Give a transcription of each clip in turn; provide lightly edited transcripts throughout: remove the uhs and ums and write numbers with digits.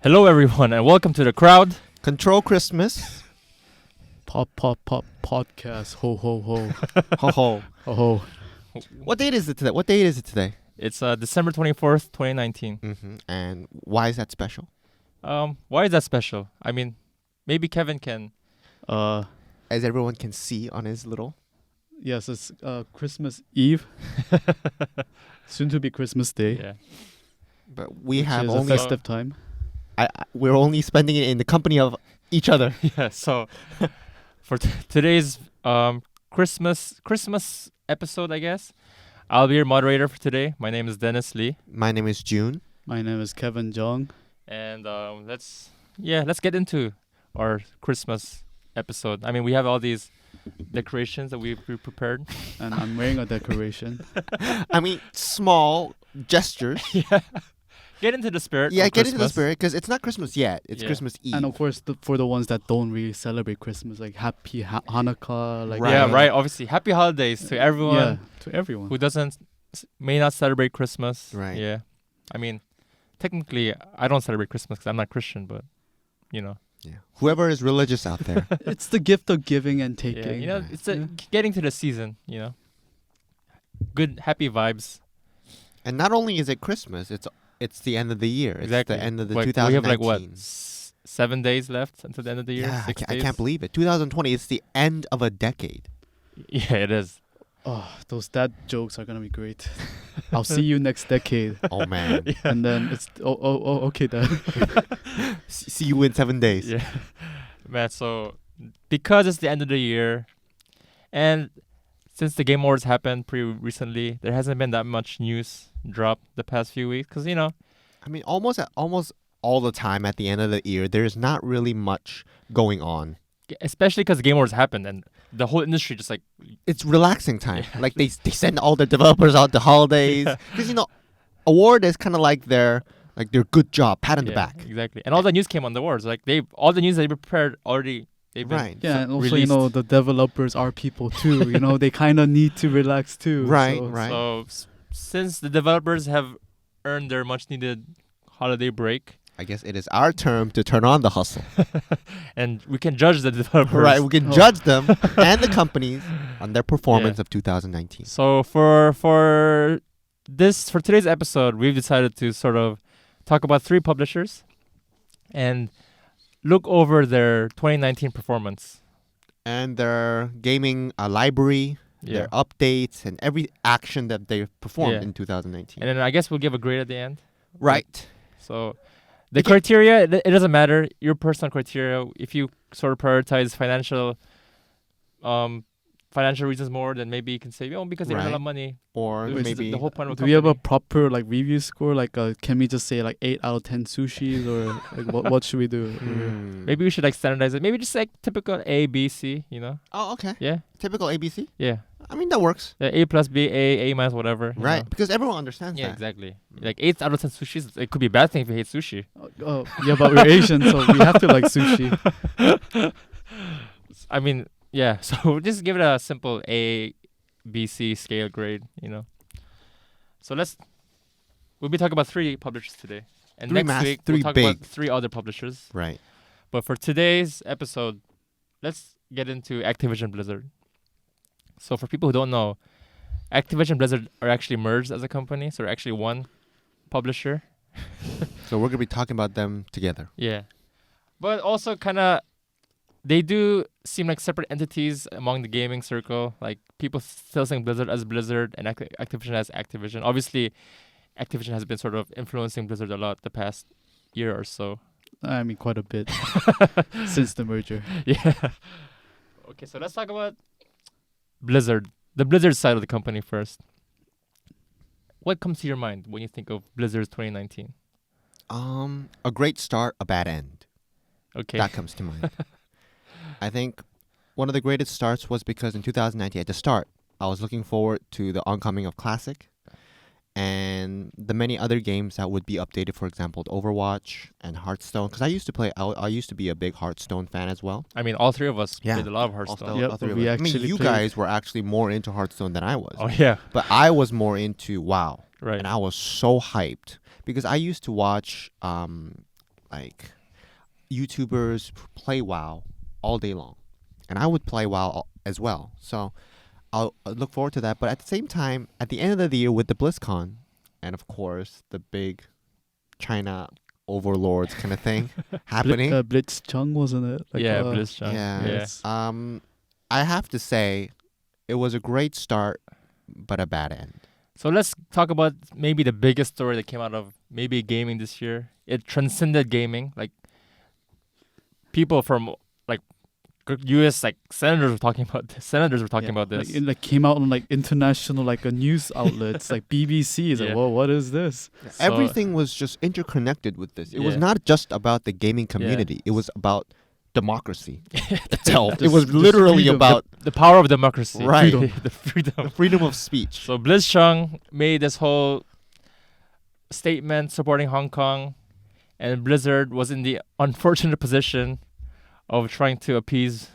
Hello, everyone, and welcome to the crowd. Control Christmas. Pop podcast. Ho ho ho. Ho ho. Ho ho. What date is it today? It's December 24th, 2019. Mm-hmm. And why is that special? Why is that special? I mean, maybe Kevin can. As everyone can see on his little. Yes, it's Christmas Eve. Soon to be Christmas Day. Yeah. But we Which have is only a festive time. we're only spending it in the company of each other. Yeah. So, for today's Christmas episode, I guess I'll be your moderator for today. My name is Dennis Lee, My name is June. My name is Kevin Jong. and let's get into our Christmas episode. I mean, we have all these decorations that we prepared. And I'm wearing a decoration. I mean, small gestures. Yeah. Get into the spirit. Yeah, of get into the Christmas. spirit because it's not Christmas yet. It's Yeah. Christmas Eve. And of course, for the ones that don't really celebrate Christmas, like Happy Hanukkah. Like Right. Yeah, right. Obviously, happy holidays to everyone. Yeah, to everyone. Who may not celebrate Christmas. Right. Yeah. I mean, technically, I don't celebrate Christmas because I'm not Christian, but, you know. Yeah. Whoever is religious out there. It's the gift of giving and Yeah, taking. you know, Right. it's Yeah. getting to the season, you know. Good, happy vibes. And not only is it Christmas, it's the end of the year. Exactly. It's the end of the Like, 2019. we have, like, what, 7 days left until the end of the year? Yeah, 6 I days? can't believe it. 2020, it's the end of a decade. Yeah, it is. Oh, those dad jokes are gonna be great. I'll see you next decade. Oh, man. And then it's okay then. See you in 7 days. Yeah. Man, so because it's the end of the year, and since the Game Awards happened pretty recently, there hasn't been that much news dropped the past few weeks. Because, you know, I mean, almost all the time at the end of the year, there's not really much going on. especially because the Game Awards happened and the whole industry just like... It's relaxing time. Yeah. Like they send all the developers out the holidays because award is kind of like their good job, pat on the Yeah, back. exactly. And all the news came on the awards. Like, all the news they prepared already... They've been Right. Yeah, and also released. the developers are people too. They kind of need to relax too. Right, so- right. So, since the developers have earned their much-needed holiday break, I guess it is our turn to turn on the hustle. and we can judge the developers. Right, we can Oh. judge them and the companies on their performance of 2019. So for today's episode, we've decided to sort of talk about 3 publishers and look over their 2019 performance. And their gaming library, Yeah. their updates, and every action that they performed Yeah. in 2019. And then I guess we'll give a grade at the end. Right. So the criteria, it doesn't matter. Your personal criteria, if you sort of prioritize financial reasons more, then maybe you can say, because they have a lot of money. Or Which is maybe the whole point of a Do we have a company. proper review score? Can we just say 8 out of 10 sushis or what should we do? Maybe we should standardize it. Maybe just typical A, B, C, Oh, okay. Yeah. Typical ABC. Yeah. I mean, that works. Yeah, A plus B, A minus whatever. you Right. know. Because everyone understands Yeah, that. exactly. Like 8 out of 10 sushis, it could be a bad thing if you hate sushi. Oh, yeah, but we're Asian, so we have to like sushi. I mean, yeah. So we'll just give it a simple A, B, C scale grade. So we'll be talking about 3 publishers today, and 3 next week 3 we'll talk big. about 3 other publishers. Right. But for today's episode, let's get into Activision-Blizzard. So for people who don't know, Activision-Blizzard are actually merged as a company, so they're actually one publisher. So we're going to be talking about them together. Yeah. But also kind of, they do seem like separate entities among the gaming circle. Like, people still saying Blizzard as Blizzard and Activision as Activision. Obviously, Activision has been sort of influencing Blizzard a lot the past year or so. I mean, quite a bit since the merger. Yeah. Okay, so let's talk about Blizzard. The Blizzard side of the company first. What comes to your mind when you think of Blizzard's 2019? A great start, a bad end. Okay. That comes to mind. I think one of the greatest starts was because in 2019, at the start, I was looking forward to the oncoming of Classic and the many other games that would be updated. For example, Overwatch and Hearthstone. Because I used to be a big Hearthstone fan as well. I mean, all 3 of us Yeah. played a lot of Hearthstone. Also, Yep, all 3 of we us. I mean, actually you played- guys were actually more into Hearthstone than I was. Oh, yeah. But I was more into WoW. Right. And I was so hyped because I used to watch like YouTubers play WoW all day long, and I would play WoW as well. So I'll look forward to that. But at the same time, at the end of the year with the BlizzCon, and of course the big China overlords kind of thing happening. Blitzchung, wasn't it? yeah, Blizzard. Yeah. Yes. I have to say, it was a great start, but a bad end. So let's talk about maybe the biggest story that came out of maybe gaming this year. It transcended gaming. Like people from like U.S. like senators were talking about this. Senators were talking about this. Like, it came out on like international like news outlets like BBC. Is like, Yeah. whoa, what is this? So- Everything was just interconnected with this. It was Yeah. not just about the gaming community. It was about democracy itself. It Just- was just literally freedom. about the power of democracy. Right. the freedom. freedom of speech. So Blizzchung made this whole statement supporting Hong Kong, and Blizzard was in the unfortunate position of trying to appease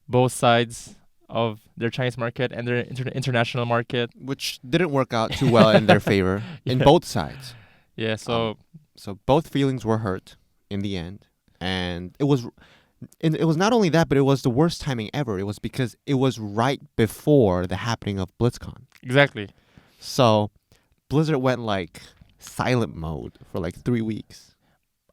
both sides of their Chinese market and their international market. Which didn't work out too well in their favor in Yeah. both sides. Yeah, so So both feelings were hurt in the end, and it was not only that, but it was the worst timing ever. It was because it was right before the happening of BlizzCon. exactly. So Blizzard went like silent mode for like 3 weeks.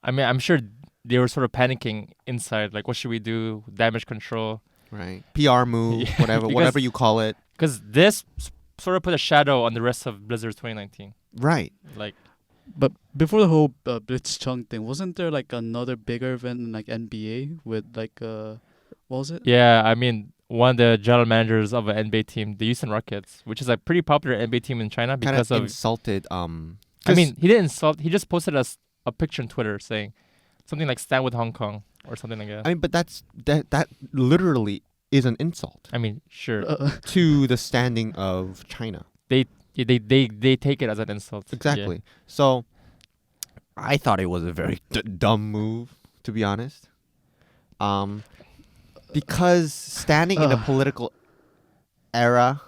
I mean, I'm sure they were sort of panicking inside, like, what should we do? Damage control. Right. PR move, Yeah, whatever because- whatever you call it. Because this sort of put a shadow on the rest of Blizzard's 2019. Right. Like, But before the whole Blitzchung thing, wasn't there like another bigger event in like NBA with like what was it? yeah, I mean, one of the general managers of an NBA team, the Houston Rockets, which is a pretty popular NBA team in China Kind because of of... insulted I mean, he didn't insult. He just posted a picture on Twitter saying something like "Stand with Hong Kong" or something like that. I mean, but that literally is an insult I mean, sure, to the standing of China. they take it as an insult. Yeah. Exactly. So I thought it was a very dumb move, to be honest. Because standing in a political era,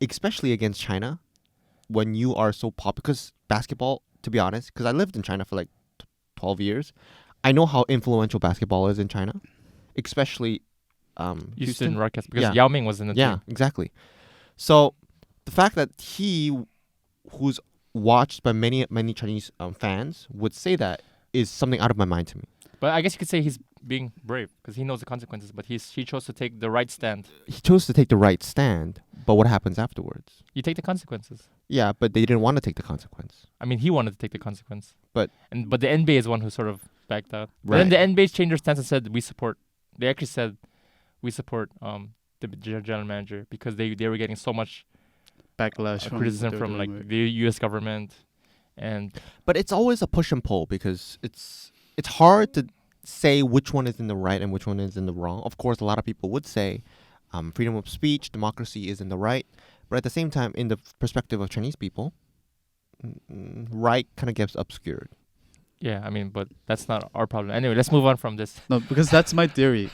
especially against China, when you are so popular, because basketball, to be honest, because I lived in China for like 12 years, I know how influential basketball is in China, especially Houston Rockets, because Yeah. Yao Ming was in the Yeah, team. exactly. So the fact that who's watched by many Chinese fans, would say that is something out of my mind to me. But I guess you could say he's being brave because he knows the consequences. But he chose to take the right stand. He chose to take the right stand, but what happens afterwards? You take the consequences. Yeah, but they didn't want to take the consequence. I mean, he wanted to take the consequence. But the NBA is one who sort of backed out. But Right. then the NBA changed their stance and said we support. They actually said we support the general manager because they were getting so much Backlash criticism what from they're like doing, right? the U.S. government, and But it's always a push and pull because it's hard to say which one is in the right and which one is in the wrong. Of course, a lot of people would say freedom of speech, democracy is in the right. But at the same time, in the perspective of Chinese people, right kind of gets obscured. yeah, I mean, but that's not our problem. Anyway, let's move on from this. No, because that's my theory.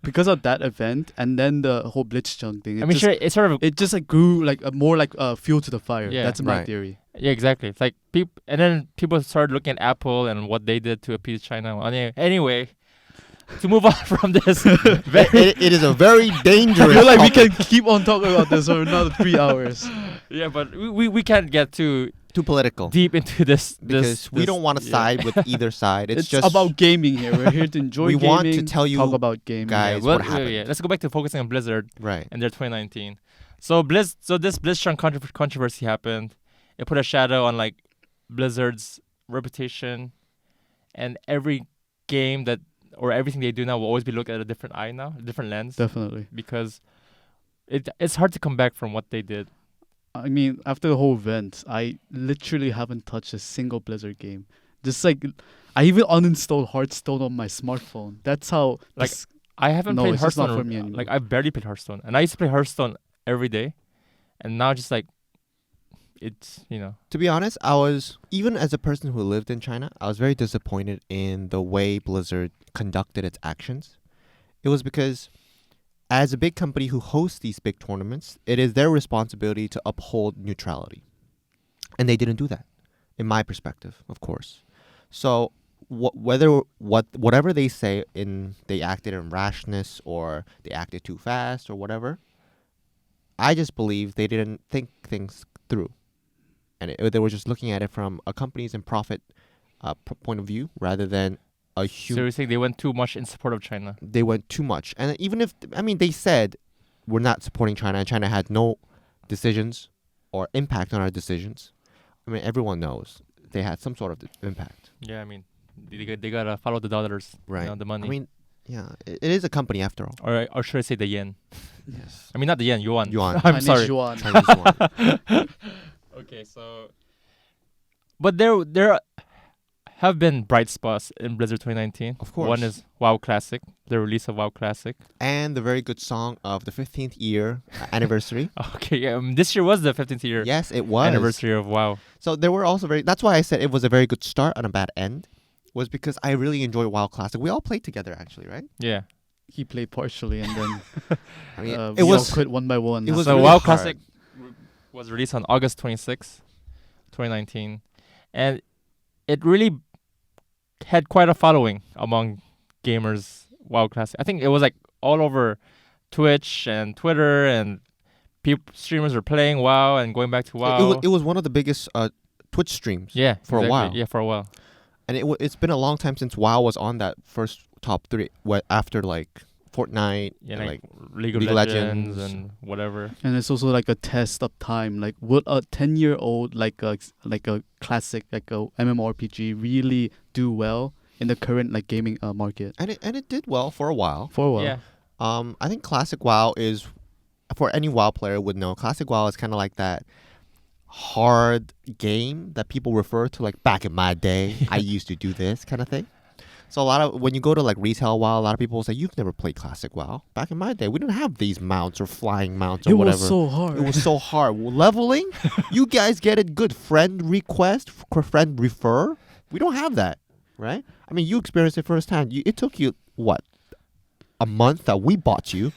Because of that event and then the whole Blitzchung thing. I mean, sure, it's sort of It just like grew like more like fuel to the fire. Yeah. That's my Right. theory. yeah, exactly. It's like and then people started looking at Apple and what they did to appease China. Anyway, to move on from this, It is a very I dangerous. feel like we topic. can keep on talking about this for another 3 hours. yeah, but we can't get too Too political. deep into this Because we don't want to yeah. side with either side. It's just about gaming here. We're here to enjoy We gaming. want to tell you talk about gaming. guys Well, what happened. yeah, let's go back to focusing on Blizzard Right. and their 2019. So this Blizzchung controversy happened. It put a shadow on like Blizzard's reputation, and every game that or everything they do now will always be looked at a different eye now, a different lens, Definitely. because it's hard to come back from what they did. I mean, after the whole event, I literally haven't touched a single Blizzard game. Just like, I even uninstalled Hearthstone on my smartphone. That's how. Like, this- I haven't No, played it's just not Hearthstone. for me anymore. Like I barely played Hearthstone, and I used to play Hearthstone every day, and now just like it's To be honest, I was, even as a person who lived in China, I was very disappointed in the way Blizzard conducted its actions. It was because, as a big company who hosts these big tournaments, it is their responsibility to uphold neutrality. And they didn't do that, in my perspective, of course. So whatever they say they acted in rashness or they acted too fast or whatever. I just believe they didn't think things through, and they were just looking at it from a company's and profit point of view rather than a human. Seriously, they went too much in support of China. They went too much, and even if they said we're not supporting China, and China had no decisions or impact on our decisions. I mean, everyone knows they had some sort of impact. Yeah, I mean, they gotta follow the dollars, Right. the money. I mean, yeah, it is a company after all. or should I say the yen? Yes. I mean, not the yen, yuan. Yuan. I'm Chinese sorry. yuan. Chinese yuan. Okay, so, but there have been bright spots in Blizzard 2019. Of course. One is WoW Classic, the release of WoW Classic. And the very good song of the 15th year anniversary. Okay, yeah, this year was the 15th year Yes, it was. anniversary of WoW. So there were also that's why I said it was a very good start and a bad end, was because I really enjoy WoW Classic. We all played together actually, right? Yeah. He played partially, and then I mean, we it all was quit one by one. it was So really WoW hard. Classic was released on August 26th, 2019, and it really had quite a following among gamers. WoW Classic. I think it was like all over Twitch and Twitter, and streamers were playing WoW and going back to WoW. It was one of the biggest Twitch streams. Yeah, for a exactly. while. Yeah, for a while. And it's been a long time since WoW was on that first top 3 after like Fortnite Yeah, and like League of League of Legends Legends. and whatever. And it's also like a test of time. Like, would a 10-year-old like a classic like a MMORPG really do well in the current like gaming market? and it did well for a while. For a while. Yeah. I think Classic WoW is, for any WoW player would know, Classic WoW is kind of like that hard game that people refer to, like, back in my day, I used to do this kind of thing. So when you go to like retail WoW, a lot of people will say, you've never played Classic WoW. Back in my day, we didn't have these mounts or flying mounts or It whatever. was so hard. It was so hard. Leveling, you guys get it good. Friend request, friend refer. We don't have that, right? I mean, you experienced it firsthand. It took you, what, a month that we bought you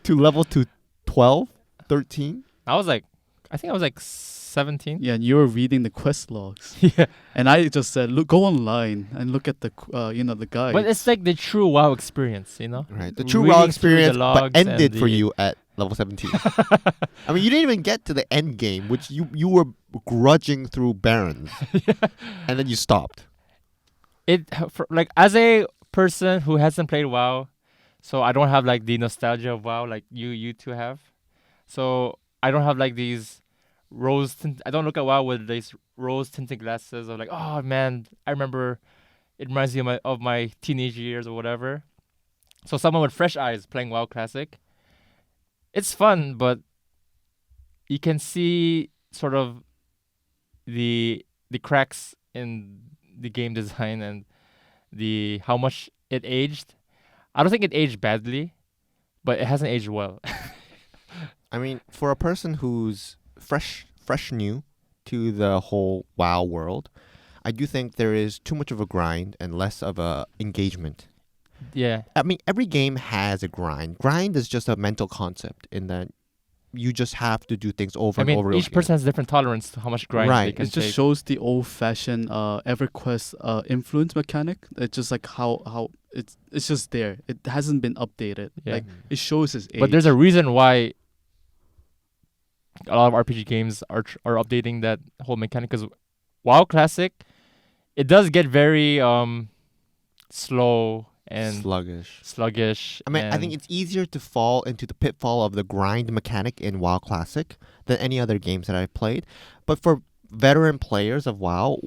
to level to 12, 13? I think I was like 17. Yeah, and you were reading the quest logs. Yeah. And I just said, look, go online and look at the the guide. But it's like the true WoW experience, you know? Right. The true Reading WoW through the experience but logs and ended for the- you at level 17. I mean, you didn't even get to the end game, which you were grudging through barons. And then you stopped. Like, as a person who hasn't played WoW, so I don't have like the nostalgia of WoW like you two have. So I don't have like these I don't look at WoW with these rose tinted glasses of like, oh man, I remember it reminds me of my teenage years or whatever. So someone with fresh eyes playing WoW Classic, it's fun, but you can see sort of the cracks in the game design and the how much it aged. I don't think it aged badly, but it hasn't aged well. I mean, for a person who's fresh new to the whole WoW world, I do think there is too much of a grind and less of a engagement. Yeah. I mean, every game has a grind. Grind is just a mental concept in that you just have to do things over I mean, and over each again. person has different tolerance to how much grind Right. they can it just take. shows the old-fashioned EverQuest influence mechanic. It's just like how it's just there. It hasn't been updated. Yeah. Like it shows its age. But there's a reason why a lot of RPG games are updating that whole mechanic, because WoW Classic, it does get very slow and sluggish. I mean, I think it's easier to fall into the pitfall of the grind mechanic in WoW Classic than any other games that I've played. But for veteran players of WoW,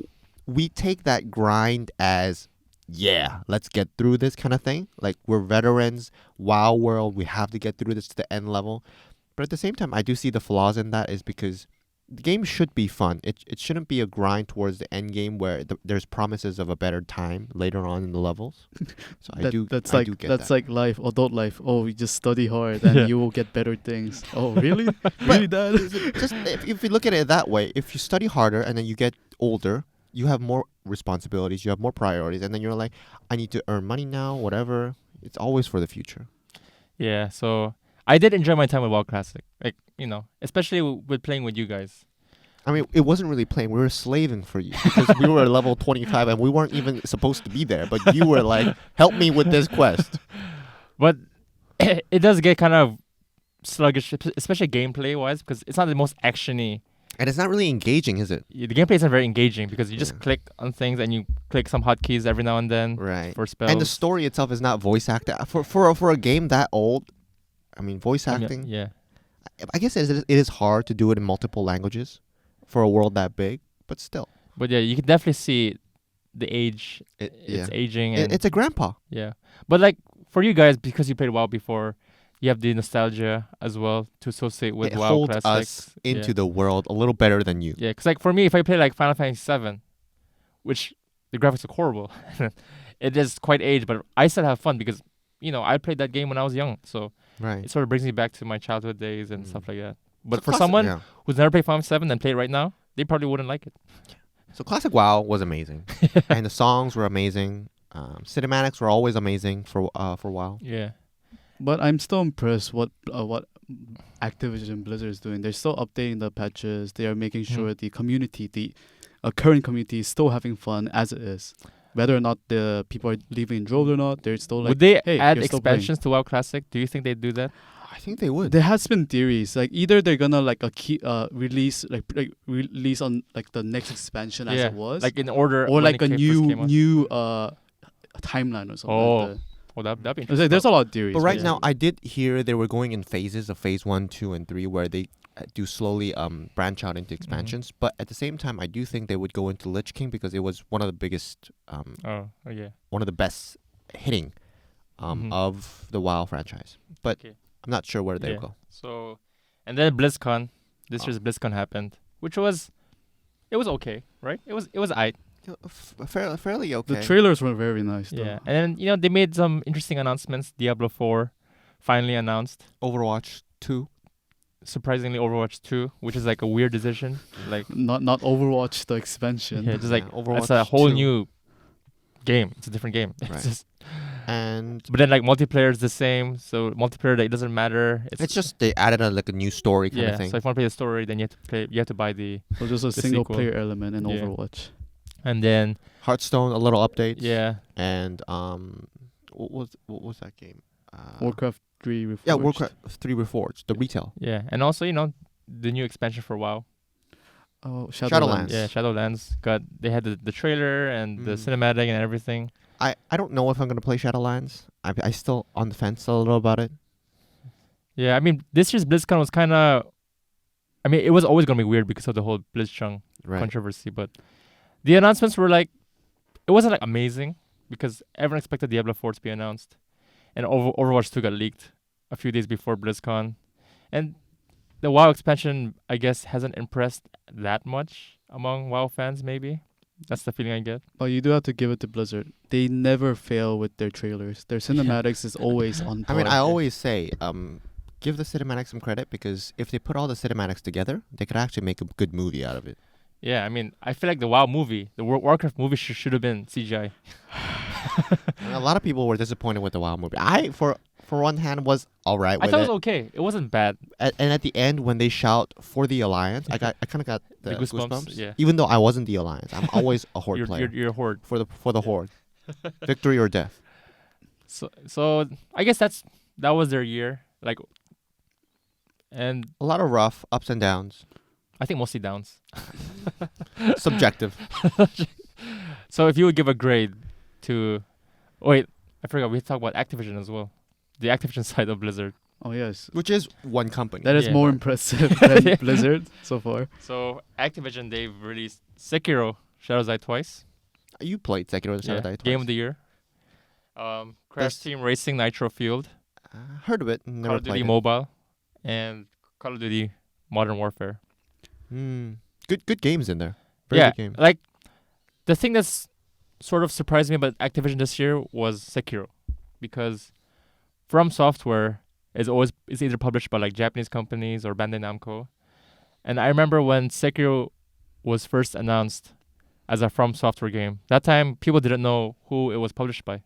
we take that grind as, yeah, let's get through this kind of thing. Like, we're veterans, WoW world, we have to get through this to the end level. But at the same time, I do see the flaws in that is because the game should be fun. It shouldn't be a grind towards the end game where there's promises of a better time later on in the levels. So I do get that. like life, adult life. Oh, you just study hard and you will get better things. Oh, really? Really, Dad? Just if you look at it that way, if you study harder and then you get older, you have more responsibilities, you have more priorities, and then you're like, I need to earn money now, whatever. It's always for the future. Yeah, so I did enjoy my time with WoW Classic. Like, especially with playing with you guys. I mean, it wasn't really playing. We were slaving for you because we were level 25 and we weren't even supposed to be there. But you were like, help me with this quest. But it does get kind of sluggish, especially gameplay-wise, because it's not the most actiony. And it's not really engaging, is it? The gameplay isn't very engaging because you just Yeah. click on things and you click some hotkeys every now and then Right. for spells. And the story itself is not voice acted. For a game that old, I mean, voice I mean, acting. yeah. I guess it is hard to do it in multiple languages for a world that big, but still. But yeah, you can definitely see the age. It's aging. And It's a grandpa. yeah. But like for you guys, because you played WoW before, you have the nostalgia as well to associate with It WoW holds classics. us into the world a little better than you. Yeah, because like for me, if I play like Final Fantasy VII, which the graphics are horrible, it is quite aged, but I still have fun because I played that game when I was young, so Right. it sort of brings me back to my childhood days and Mm. stuff like that. But So for classic- someone yeah. who's never played Final Fantasy VII and play it right now, they probably wouldn't like it. So classic WoW was amazing, and the songs were amazing. Cinematics were always amazing for WoW. Yeah. But I'm still impressed what Activision Blizzard is doing. They're still updating the patches. They are making sure the community, the current community, is still having fun as it is. Whether or not the people are leaving in droves or not, they're still like. Would they hey, add you're still playing. expansions to WoW Classic? Do you think they'd do that? I think they would. There has been theories like either they're gonna like release release on like the next expansion as Yeah, it was, Like in order, or when like it a first came out? new timeline or something. Oh, like that. well, that'd be It's interesting. like, there's a lot of theories. But right Yeah. now, I did hear they were going in phases of phase 1, 2, and 3, where they do slowly branch out into expansions. But at the same time, I do think they would go into Lich King because it was one of the biggest, Oh, yeah. one of the best hitting Mhm. of the WoW franchise. But Okay. I'm not sure where they Yeah. will go. So, and then BlizzCon, this Oh. year's BlizzCon happened, which was, it was okay, right? It was aight. Fairly okay. The trailers were very nice. Though. Yeah, and then they made some interesting announcements. Diablo 4 finally announced. Overwatch 2. Surprisingly, Overwatch 2, which is like a weird decision. Like, Not Overwatch the expansion. yeah, just like Yeah, Overwatch it's a whole 2. new game. It's a different game. Right. It's just, And but then like multiplayer is the same. So multiplayer, it doesn't matter. it's just they added a new story kind yeah. of thing. So if you want to play the story, then you have to buy the, So just a The single sequel. player element in Yeah. Overwatch. and then Hearthstone, a little updates. yeah, And what was that game? Warcraft 3 Reforged. Yeah, Warcraft 3 Reforged, the retail. yeah, and also the new expansion for WoW. Oh, Shadowlands. Yeah, Shadowlands they had the trailer and the Mm. cinematic and everything. I don't know if I'm gonna play Shadowlands. I still on the fence a little about it. Yeah, I mean this year's BlizzCon was kind of, I mean it was always gonna be weird because of the whole Blizzchung Right. controversy, but the announcements were like, it wasn't like amazing because everyone expected Diablo 4 to be announced, and Overwatch 2 got leaked a few days before BlizzCon, and the WoW expansion I guess hasn't impressed that much among WoW fans. Maybe that's the feeling I get. But you do have to give it to Blizzard. They never fail with their trailers. Their cinematics is always on I par. mean, I always say, give the cinematics some credit because if they put all the cinematics together, they could actually make a good movie out of it. Yeah, I mean I feel like the WoW movie, the Warcraft movie should have been CGI. And a lot of people were disappointed with the WoW movie. I, for one hand, was all right I with thought it. it was okay. It wasn't bad. And at the end, when they shout for the Alliance, I kind of got the The goosebumps, goosebumps. yeah. Even though I wasn't the Alliance, I'm always a Horde player You're a horde. for the Horde, victory or death. So I guess that was their year. Like, and A lot of rough ups and downs, I think mostly downs. subjective. So if you would give a grade to, wait, I forgot we talked about Activision as well, the Activision side of Blizzard. Oh yes, Which is one company. that is Yeah. more impressive than Blizzard so far. So Activision, they've released Sekiro: Shadows Die Twice. You played Sekiro the Shadow Die Game twice. of the Year. Crash This- Team Racing Nitro Field, Heard of it, Call never of Duty played it. Mobile, and Call of Duty Modern Warfare. Good games in there. Very Yeah, good game. like the thing that's sort of surprised me about Activision this year was Sekiro, because From Software is either published by like Japanese companies or Bandai Namco, and I remember when Sekiro was first announced as a From Software game. That time people didn't know who it was published by,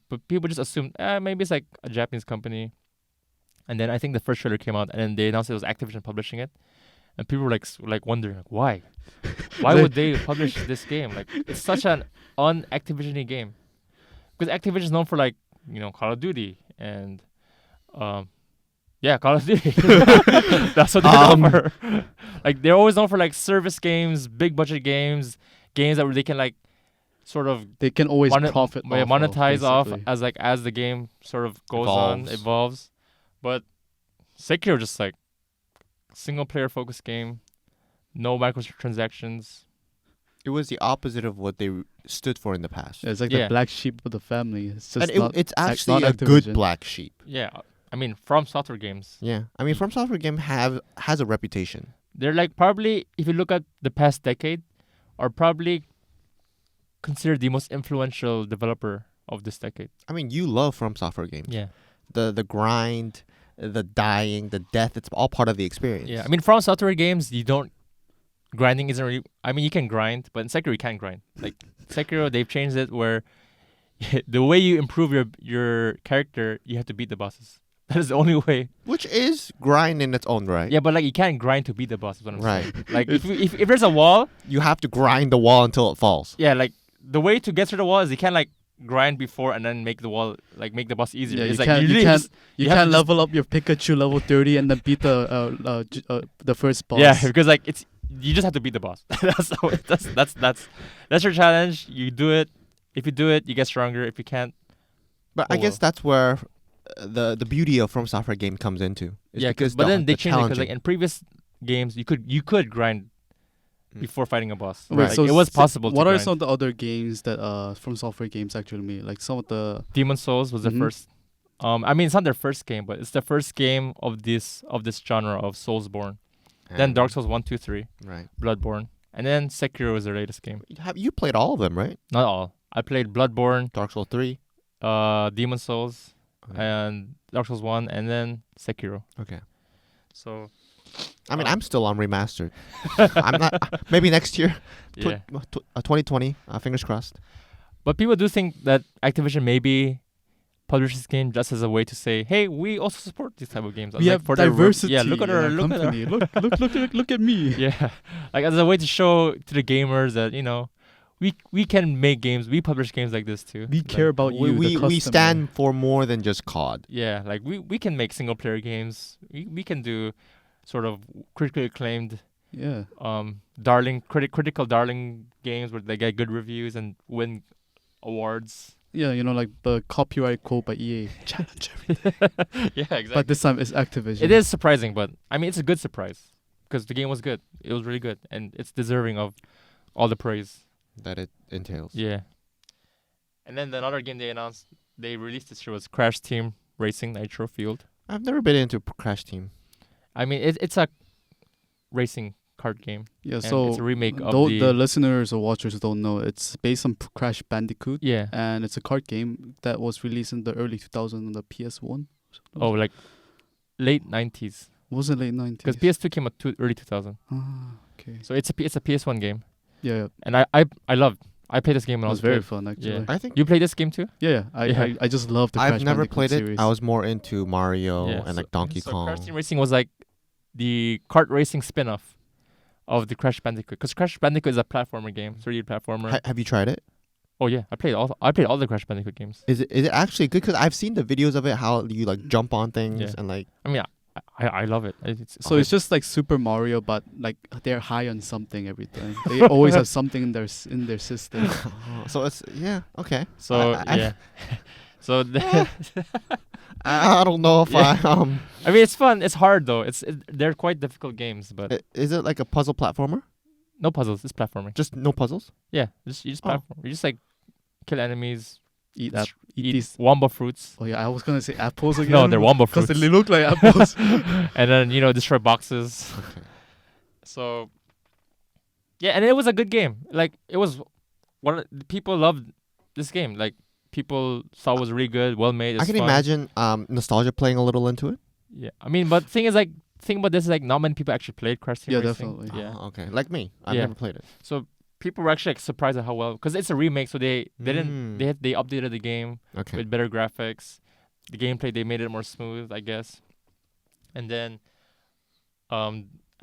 but people just assumed maybe it's like a Japanese company, and then I think the first trailer came out and then they announced it was Activision publishing it. and people were like wondering like why would they publish this game? Like it's such an un-Activision-y game, because Activision is known for like Call of Duty and Call of Duty. That's what they're known for. Like they're always known for like service games, big budget games that where they can like sort of They can always profit monetize off basically. as the game sort of goes on, evolves. But Sekiro just like single player focused game, no microtransactions. It was the opposite of what they stood for in the past. Yeah, it's like Yeah. the black sheep of the family. It's just And it's actually not a good Activision. black sheep. Yeah, I mean From Software games. Yeah, I mean, From Software game has a reputation. They're like probably, if you look at the past decade, are probably considered the most influential developer of this decade. I mean, you love From Software games. Yeah. The grind, the dying, the death, it's all part of the experience. Yeah. I mean, From Software games, grinding isn't really, I mean, you can grind, but in Sekiro you can't grind. Like Sekiro, they've changed it where the way you improve your character, you have to beat the bosses. That is the only way. Which is grind in its own right. Yeah, but like you can't grind to beat the boss. Is what I'm Right. saying. Like if there's a wall, You have to grind the wall until it falls. yeah, like the way to get through the wall is you can't like grind before and then make the wall make the boss easier. Yeah, It's you like can't. really You can't. just- You have can't to just- level up your Pikachu level 30 and then beat the first boss. Yeah, because like you just have to beat the boss. That's your challenge. You do it. If you do it, you get stronger. If you can't, But I guess that's where the beauty of From Software game comes into. Is because but then they the changed it because like challenging. in previous games you could grind Mm. before fighting a boss. Wait, Like, so it was possible. What to are grind. some of the other games that From Software games actually made? Like some of the Demon Souls was their Mhm. first. I mean, it's not their first game, but it's the first game of this genre of Soulsborne. Then And- Dark Souls 1, 2, 3, Right. Bloodborne, and then Sekiro was their latest game. Have you played all of them, right? Not all. I played Bloodborne, Dark Souls 3. Demon Souls, Okay. and Dark Souls 1, and then Sekiro. Okay. So I mean, Uh, I'm still on remastered. I'm not. Maybe next year, yeah. 2020. Fingers crossed. But people do think that Activision maybe publishes this game just as a way to say, "Hey, we also support these type of games." we have for their diversity. yeah, look at in our our look at our company. look at me. yeah, like as a way to show to the gamers that we can make games, we publish games like this too. We Like, care about you. the We customer. stand for more than just COD. Yeah, like we can make single player games. We can do sort of critically acclaimed, Yeah. critical darling games where they get good reviews and win awards. Yeah, like the copyright quote by EA. Challenge everything. Yeah, exactly. But this time it's Activision. It is surprising, but I mean it's a good surprise because the game was good. It was really good, and it's deserving of all the praise. That it entails. Yeah. And then another game they released this year was Crash Team Racing Nitro Field. I've never been into Crash Team. I mean it's a racing kart game. Yeah, And so it's a remake of though the the listeners or watchers don't know, it's based on Crash Bandicoot, yeah. and it's a card game that was released in the early 2000s on the PS1. Oh, like late 90s. Wasn't late 90s. Because PS2 came out early 2000. Ah, okay. So it's a PS1 game. Yeah, And I loved. I played this game when it I was was very kid. fun actually. Yeah. I think You played this game too? Yeah. Yeah. I just love the Crash I've never Bandicoot played series. it. I was more into Mario Yeah, and like Donkey so Kong. Crash Team Racing was like the kart racing spin-off of the Crash Bandicoot. Because Crash Bandicoot is a platformer game, 3D platformer. Have you tried it? Oh yeah, I played all the Crash Bandicoot games. Is it actually good? Because I've seen the videos of it, how you like jump on things Yeah. and like. I mean, I love it. So it's just like Super Mario, but like they're high on something every time. They always have something in their system. So it's okay. so I- yeah. So I don't know if I I mean, it's fun. It's hard though. They're quite difficult games, but Is it like a puzzle platformer? no puzzles. It's platforming. Just no puzzles? Yeah, you just Oh. platform. You just like kill enemies, Eat s- eat these. wombo fruits. Oh yeah, I was gonna say apples again. No, they're wombo because fruits. they look like apples. And then destroy boxes. Okay. So yeah, and it was a good game. Like it was people loved this game. Like people saw it was really good, well made. I can imagine nostalgia playing a little into it. Yeah, I mean, but thing about this is like not many people actually played Crash Team Yeah, Racing. definitely. Yeah. Oh, okay. Like me. I've Yeah. never played it. So people were actually like, surprised at how well, because it's a remake, so they didn't they updated the game Okay. with better graphics. The gameplay they made it more smooth, I guess. And then,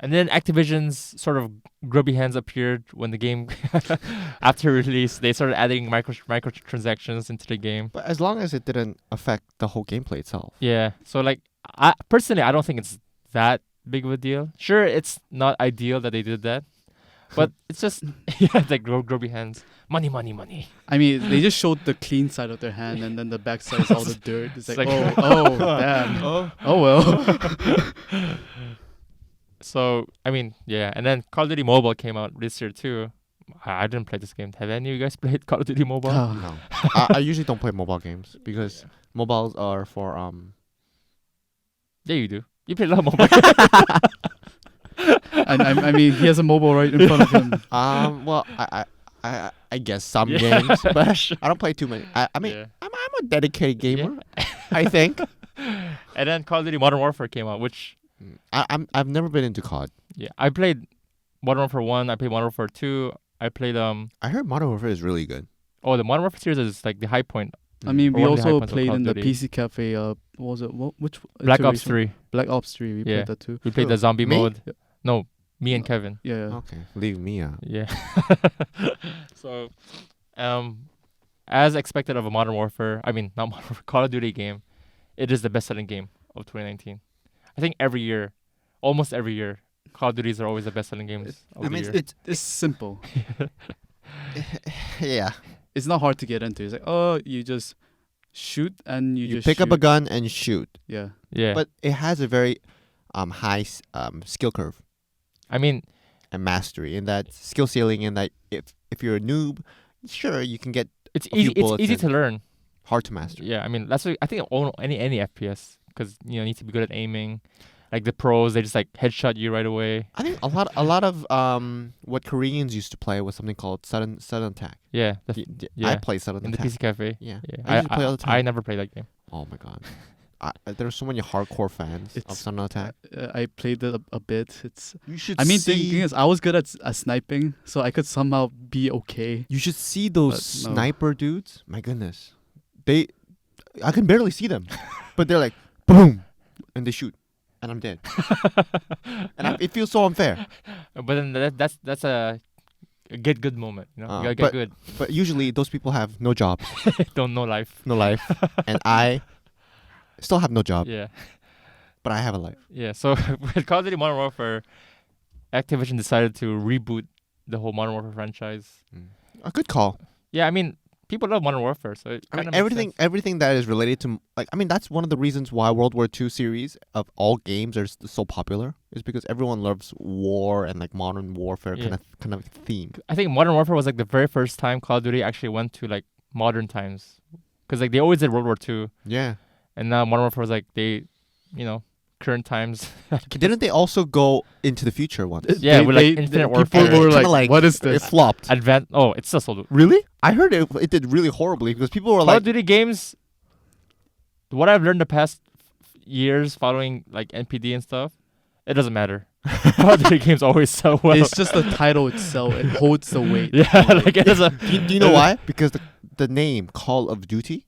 And then Activision's sort of grubby hands appeared when the game, after release, they started adding microtransactions into the game. But as long as it didn't affect the whole gameplay itself. Yeah. So like, I personally, I don't think it's that big of a deal. Sure, it's not ideal that they did that, but it's just like grubby hands. Money, money, money. I mean, they just showed the clean side of their hand, and then the back side is all the dirt. It's like, like- oh, damn. Oh well. So I mean, yeah. And then Call of Duty Mobile came out this year too. I didn't play this game. Have any of you guys played Call of Duty Mobile? No. I usually don't play mobile games because mobiles are for Yeah, you do. You play a lot of mobile. And I mean, he has a mobile right in front of him. well I guess some Yeah. games, but I don't play too many. I mean Yeah. I'm a dedicated gamer. I think. And then Call of Duty Modern Warfare came out, which I've never been into COD. I played Modern Warfare 1. I played Modern Warfare 2. I played I heard Modern Warfare is really good. the Modern Warfare series is like the high point. I mean, Or we one of the high also points of played Call of in the Duty. PC Cafe. What was it? Which Black Ops iteration? 3. Black Ops 3. We Yeah. played that too. We played Who? the zombie Me? mode. No, me and Kevin. Yeah. Okay, leave me out. Yeah. So, as expected of a Modern Warfare, I mean, not Modern Warfare, Call of Duty game, it is the best-selling game of 2019. I think every year, almost every year, Call of Duties are always the best-selling games of I the mean, year. It's simple. Yeah. It's not hard to get into. It's like, oh, you just shoot and you just pick up a shoot. gun and shoot, Yeah. Yeah. but it has a very high skill curve I mean, and mastery in that skill ceiling. In that if you're a noob, sure you can get it's a few easy. It's bullets easy in. to learn. hard to master. Yeah. I mean, that's what I think any FPS because you need to be good at aiming. Like the pros, they just like headshot you right away. I think a lot of what Koreans used to play was something called sudden attack. Yeah. I play sudden In the attack. PC Cafe. Yeah, Yeah. I used to play all the time. I never played that game. Oh my god, there are so many hardcore fans of It's- sudden attack. I played it a bit. It's. You should. I mean, the thing is, I was good at sniping, so I could somehow be okay. you should see those But no. sniper dudes. My goodness, I can barely see them, but they're like boom, and they shoot, and I'm dead. And it feels so unfair. But then that's a get good moment. You know, you gotta get good. But usually those people have no job, Don't know life. no life, and I still have no job, Yeah. but I have a life. Yeah. So with Call of Duty Modern Warfare, Activision decided to reboot the whole Modern Warfare franchise. A good call. Yeah, I mean, people love Modern Warfare, so it I kind mean, of everything that is related to that's one of the reasons why World War II series of all games are so popular is because everyone loves war and like modern warfare Yeah. kind of theme. I think Modern Warfare was like the very first time Call of Duty actually went to like modern times, because like they always did World War II, Yeah. and now Modern Warfare was like current times. Didn't they also go into the future once? Yeah, with, like, Infinite people Warfare. were Kinda like, "What is It this?" flopped. It's still sold. Really? I heard it did really horribly because people were Call like, of Duty games. What I've learned the past years following like NPD and stuff, it doesn't matter. Call of Duty games always sell well. It's just the title itself. It holds the weight. Yeah, like it doesn't. do you know why? Because the name Call of Duty,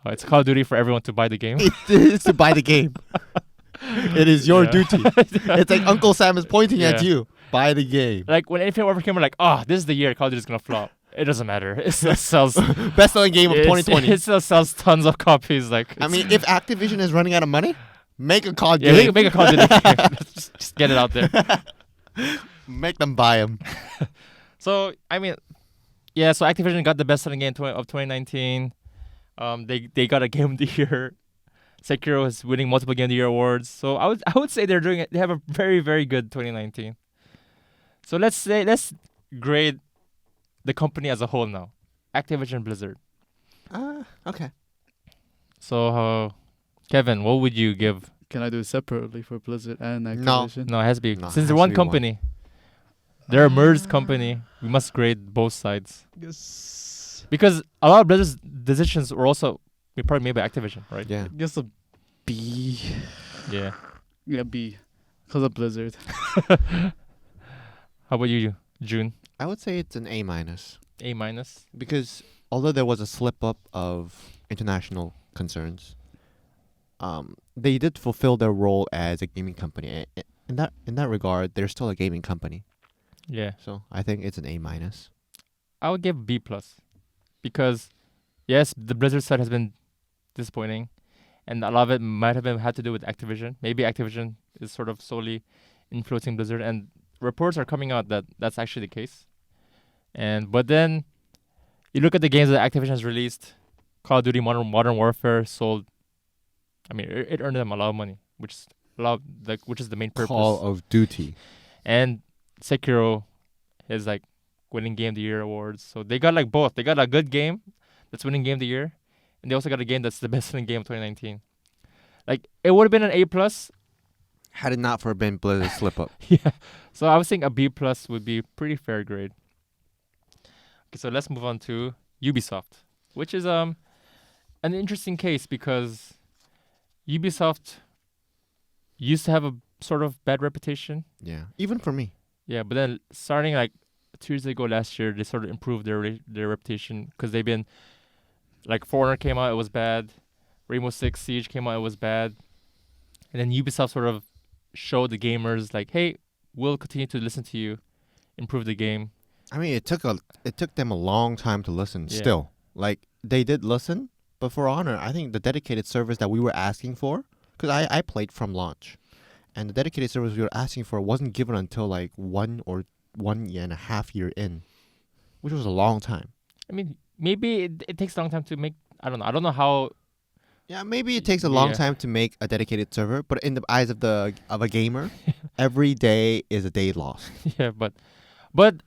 It's Call of Duty for everyone to buy the game. it is to buy the game. It is your Yeah. duty. It's like Uncle Sam is pointing at Yeah. you. Buy the game. Like when Infinite Warfare came, we're like, this is the year Call of Duty is gonna flop. It doesn't matter. It still sells. Best-selling game of 2020. It still sells tons of copies. Like I mean, if Activision is running out of money, make a COD yeah, game. make a Call of Duty game. Just get it out there. Make them buy them. So I mean, yeah. So Activision got the best-selling game of 2019. They got a Game of the Year. Sekiro is winning multiple Game of the Year awards. So I would say they're doing it. They have a very, very good 2019. So let's grade the company as a whole now. Activision-Blizzard. Okay. So Kevin, what would you give? Can I do it separately for Blizzard and No. Activision? No, it has to be No, it since has they're to one be one. company. They're a merged company. We must grade both sides Guess, because a lot of Blizzard's decisions were also probably made by Activision, right? Yeah. guess a B. Yeah. Yeah, B. Because of Blizzard. How about you, June? I would say it's an A minus A minus. because although there was a slip up of international concerns, they did fulfill their role as a gaming company, in that regard, they're still a gaming company. Yeah. So I think it's an A-. I would give B+, because yes, the Blizzard side has been disappointing, and a lot of it might have had to do with Activision. Maybe Activision is sort of solely influencing Blizzard, and reports are coming out that that's actually the case. But then you look at the games that Activision has released. Call of Duty Modern Warfare sold. I mean, it earned them a lot of money, which is which is the main purpose. Call of Duty. And Sekiro is like winning Game of the Year awards. So they got like both. They got a good game that's winning Game of the Year, and they also got a game that's the best-selling game of 2019. Like, it would have been an A+. Had it not for been Blizzard slip up. Yeah. So I was thinking a B+ would be pretty fair grade. Okay, so let's move on to Ubisoft, which is an interesting case because Ubisoft used to have a sort of bad reputation. Yeah, even for me. Yeah, but then starting like 2 years ago, last year, they sort of improved their reputation because they've been like For Honor came out, it was bad. Rainbow Six Siege came out, it was bad. And then Ubisoft sort of showed the gamers like, hey, we'll continue to listen to you, improve the game. I mean, it took them a long time to listen. Yeah. Still, like they did listen, but For Honor, I think the dedicated service that we were asking for, because I played from launch, and the dedicated service we were asking for wasn't given until like 1.5 years in, which was a long time. I mean, maybe it takes a long time to make. I don't know. I don't know how. Yeah, maybe it takes a long Yeah. time to make a dedicated server, but in the eyes of a gamer, every day is a day lost. Yeah, but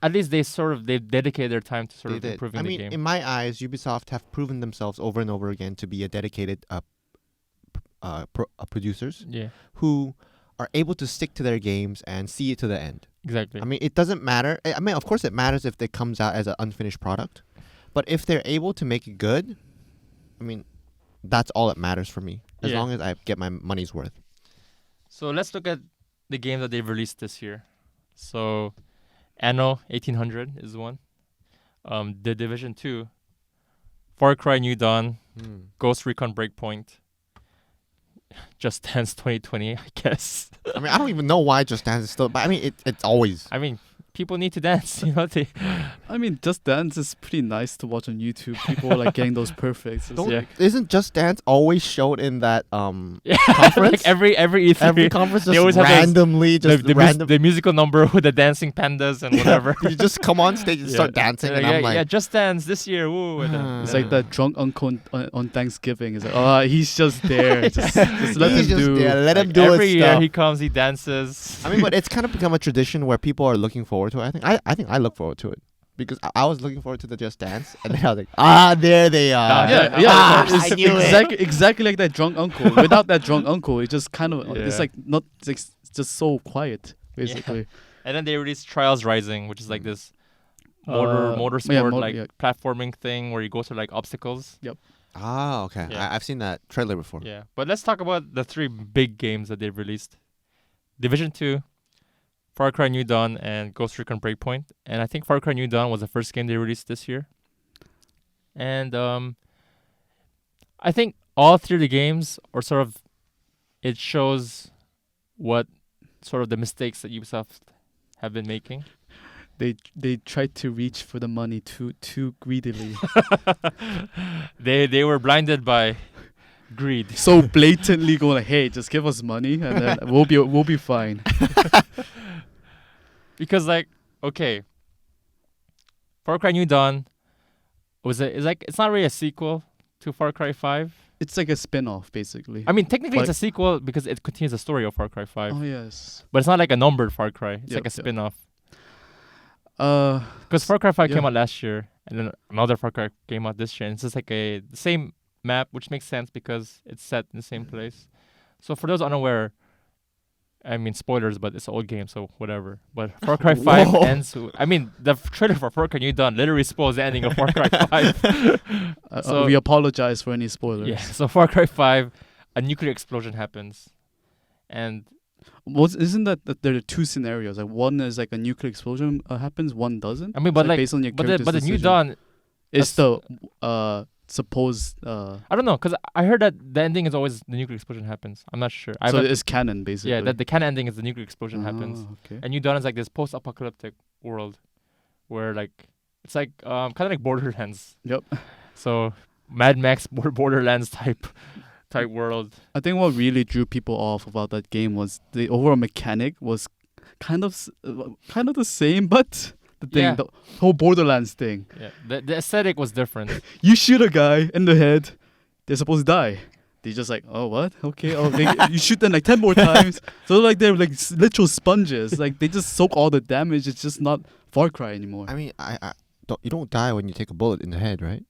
at least they've dedicated their time to sort They of did. improving I the mean, game. in my eyes, Ubisoft have proven themselves over and over again to be a dedicated producers Yeah, who are able to stick to their games and see it to the end. exactly. I mean, it doesn't matter. I mean, of course, it matters if it comes out as an unfinished product, but if they're able to make it good, I mean, that's all that matters for me. As Yeah. long as I get my money's worth. So let's look at the games that they've released this year. So, Anno 1800 is one. The Division 2, Far Cry New Dawn, Ghost Recon Breakpoint, Just Dance 2020, I guess. I mean, I don't even know why Just Dance is still, but I mean, it's always. I mean, people need to dance, you know. I mean, Just Dance is pretty nice to watch on YouTube. People like getting those perfects. It's Don't- Yeah. Isn't Just Dance always showed in that Yeah, conference? like every E3, Every conference They just always have those- randomly, just random. the musical number with the dancing pandas and whatever. You just come on stage and start dancing, and I'm like, Just Dance this year, woo. And then, It's like that drunk uncle on Thanksgiving. It's like, oh, he's just there. Just let he's him just do. there, let him like, do every his year stuff. he comes, he dances. I mean, but it's kind of become a tradition where people are looking forward to it. I think I look forward to it because I was looking forward to the Just Dance, and then I was like, there they are. Yeah, I it's knew it. exactly like that drunk uncle. Without that drunk uncle, it just kind of it's Yeah. like not it's like just so quiet basically. And then they released Trials Rising, which is like this motorsport like platforming thing where you go through like obstacles. Ah, okay. Yeah. I've seen that trailer before. Yeah, but let's talk about the 3 big games that they've released: Division 2, Far Cry New Dawn, and Ghost Recon Breakpoint. And I think Far Cry New Dawn was the first game they released this year. And I think all 3 of the games are sort of, it shows what sort of the mistakes that Ubisoft have been making. They tried to reach for the money too greedily. They were blinded by greed. So blatantly going like, hey, just give us money and then we'll be fine. Because like, okay, Far Cry New Dawn it's not really a sequel to Far Cry 5. It's like a spin-off basically. I mean, technically But- it's a sequel because it continues the story of Far Cry 5. Oh yes. But it's not like a numbered Far Cry. It's like Yep, a yep. spin-off. Uh Because Far Cry 5 yeah. came out last year, and then another Far Cry came out this year. And it's just like the same map, which makes sense because it's set in the same place. So for those unaware, I mean, spoilers, but it's an old game, so whatever. But Far Cry 5 Whoa. ends... I mean, the trailer for Far Cry New Dawn literally spoils the ending of Far Cry 5. So- we apologize for any spoilers. Yeah, so Far Cry 5, a nuclear explosion happens. And Isn't that there are 2 scenarios? Like one is like a nuclear explosion happens, one doesn't. I mean, It's but like, based on your but the character's New decision. Dawn, It's the supposed. I don't know, cause I heard that the ending is always the nuclear explosion happens. I'm not sure. So it's canon basically. yeah, that the canon ending is the nuclear explosion happens, Okay. and New Dawn is like this post-apocalyptic world, where like it's like kind of like Borderlands. Yep. So Mad Max Borderlands type world. I think what really drew people off about that game was the overall mechanic was kind of the same, but Yeah. the whole Borderlands thing. Yeah, the aesthetic was different. You shoot a guy in the head, they're supposed to die. They just like, oh what? Okay, you shoot them like 10 more times. So like they're like literal sponges. Like they just soak all the damage. It's just not Far Cry anymore. I mean, you don't die when you take a bullet in the head, right?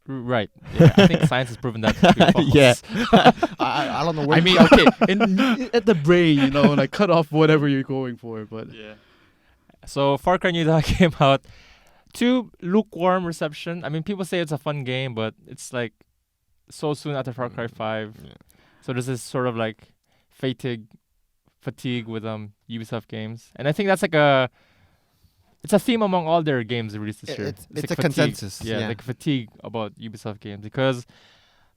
Right. Yeah, I think science has proven that to be false. Yeah. I don't know where. I mean, okay, at the brain, like cut off whatever you're going for, but Yeah. So Far Cry New Dawn came out to lukewarm reception. I mean, people say it's a fun game, but it's like so soon after Far Cry 5. Yeah. So there's this sort of like fatigue with Ubisoft games, and I think that's like it's a theme among all their games released this year. It's like a fatigue. consensus. Yeah, like fatigue about Ubisoft games, because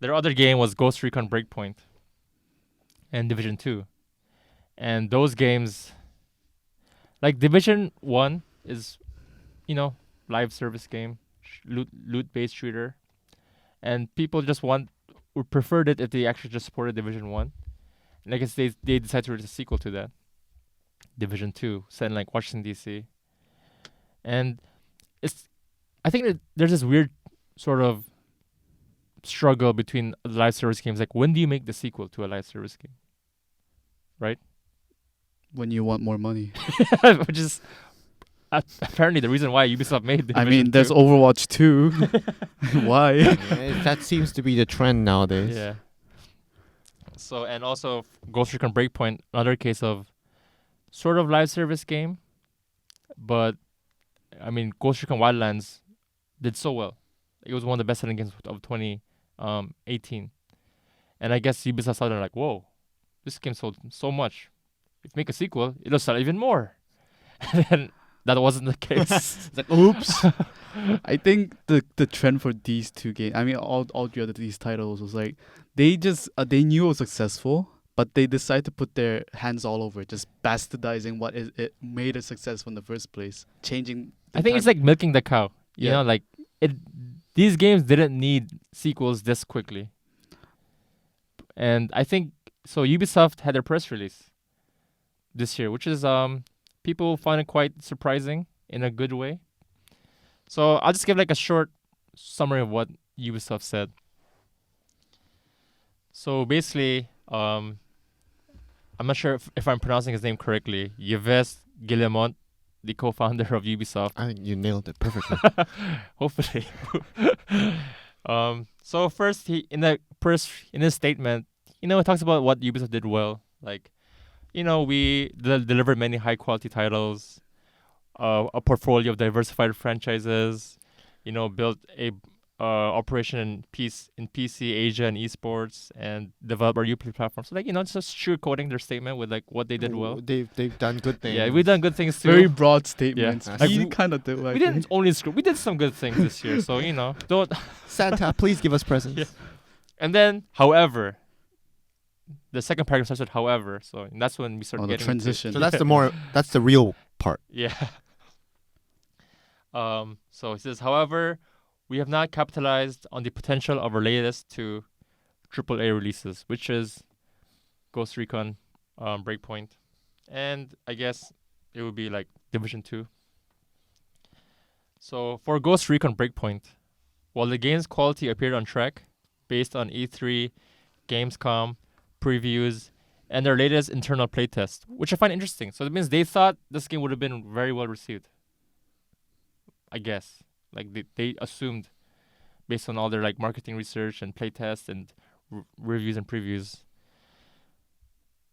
their other game was Ghost Recon Breakpoint and Division 2. And those games, like Division 1 is, live service game, loot based shooter. And people just would preferred it if they actually just supported Division 1. And I guess they decided to release a sequel to that, Division 2, set in like Washington DC. And I think that there's this weird sort of struggle between live service games. Like, when do you make the sequel to a live service game? Right? when you want more money. Which is apparently the reason why Ubisoft made the I mean, there's Overwatch 2. Why? Yeah, that seems to be the trend nowadays. Yeah. So, and also Ghost Recon Breakpoint, another case of sort of live service game, but I mean, Ghost Recon Wildlands did so well. It was one of the best selling games of 2018. And I guess Ubisoft saw like, whoa, this game sold so much. If you make a sequel, it'll sell even more. And then that wasn't the case. It's like, oops. I think the trend for these two games, I mean, all the other these titles was like, they just they knew it was successful, but they decided to put their hands all over it, just bastardizing what it made it successful in the first place, changing. I think it's like milking the cow. You Yeah. know, like these games didn't need sequels this quickly. And I think so. Ubisoft had their press release this year, which is people found it quite surprising in a good way. So I'll just give like a short summary of what Ubisoft said. So basically, I'm not sure if I'm pronouncing his name correctly. Yves Guillemot, the co-founder of Ubisoft. I think you nailed it perfectly. Hopefully. So first, he in his statement, he talks about what Ubisoft did well. Like, we delivered many high quality titles, a portfolio of diversified franchises, built a operation in PC, Asia, and esports, and develop our Uplay platform. So just sugarcoating their statement with like what they did well. They've done good things. Yeah, we've done good things too. Very broad statements. Yeah. He kind of did. We didn't only screw. We did some good things this year. So don't. Santa, please give us presents. Yeah. And then, however, the second paragraph starts with however. So that's when we start the getting transition. So that's the real part. Yeah. So it says, however, we have not capitalized on the potential of our latest two AAA releases, which is Ghost Recon Breakpoint, and I guess it would be like Division 2. So for Ghost Recon Breakpoint, while the game's quality appeared on track based on E3, Gamescom, previews, and their latest internal playtest, which I find interesting. So that means they thought this game would have been very well received. I guess. Like they assumed, based on all their like marketing research and playtests and reviews and previews.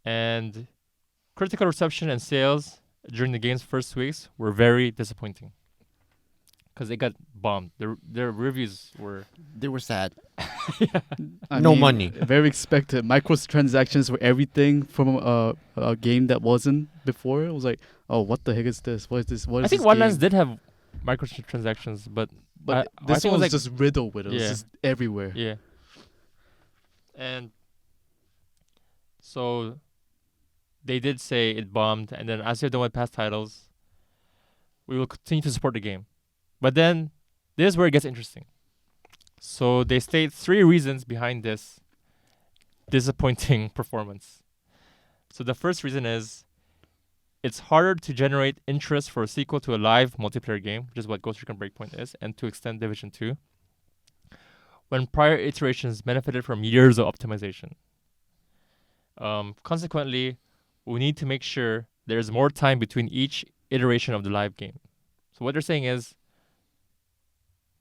And critical reception and sales during the game's first weeks were very disappointing, because they got bombed. Their reviews were They were sad. I No mean, money. Very expected. Microtransactions were everything from a game that wasn't before. It was like, oh, what the heck is this? What is this? What is I think this Wildlands game? did have microtransactions, but But I this think it one was was just riddled with it. It was Yeah. just everywhere. yeah. And so they did say it bombed, and then as they've done with past titles, we will continue to support the game. But then this is where it gets interesting. So they state 3 reasons behind this disappointing performance. So the first reason is it's harder to generate interest for a sequel to a live multiplayer game, which is what Ghost Recon Breakpoint is, and to extend Division 2, when prior iterations benefited from years of optimization. Consequently, we need to make sure there's more time between each iteration of the live game. So what they're saying is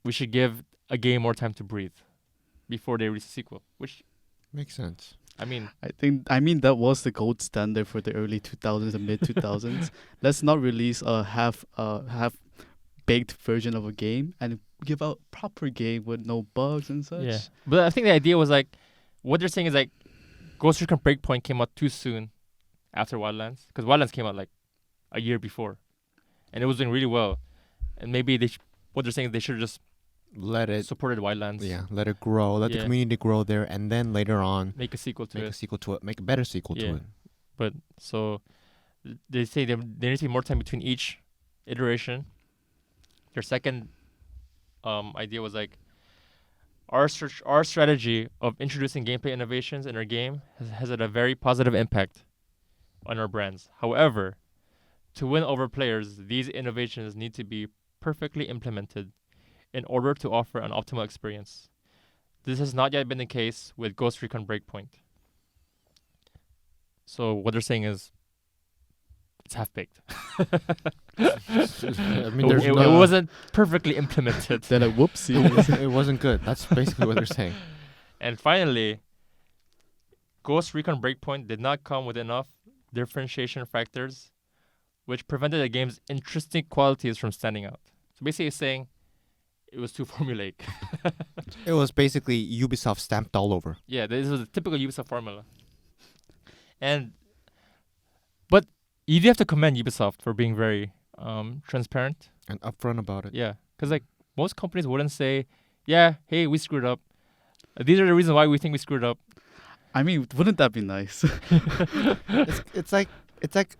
we should give a game more time to breathe before they release a sequel, which, Makes sense. I mean, I mean that was the gold standard for the early 2000s and mid 2000s. Let's not release a half baked version of a game and give out proper game with no bugs and such. yeah. But I think the idea was like, what they're saying is like, Ghost Recon Breakpoint came out too soon after Wildlands, because Wildlands came out like a year before, and it was doing really well. And maybe what they're saying is they should have just Let it, supported Wildlands. let it grow. Let the Yeah. community grow there, and then later on Make a sequel to make it. a sequel to it. Make a better sequel Yeah. to it. But so they say there needs to be more time between each iteration. Their second idea was like our strategy of introducing gameplay innovations in our game has had a very positive impact on our brands. However, to win over players, these innovations need to be perfectly implemented in order to offer an optimal experience. This has not yet been the case with Ghost Recon Breakpoint. So what they're saying is it's half baked. I mean, there's it no, wasn't perfectly implemented. They're like, whoopsie. it wasn't good. That's basically what they're saying. And finally, Ghost Recon Breakpoint did not come with enough differentiation factors, which prevented the game's intrinsic qualities from standing out. So basically, it's saying it was too formulaic. It was basically Ubisoft stamped all over. Yeah, this was a typical Ubisoft formula. But you do have to commend Ubisoft for being very transparent. And upfront about it. Yeah, because like most companies wouldn't say, "Yeah, hey, we screwed up. These are the reasons why we think we screwed up." I mean, wouldn't that be nice? It's like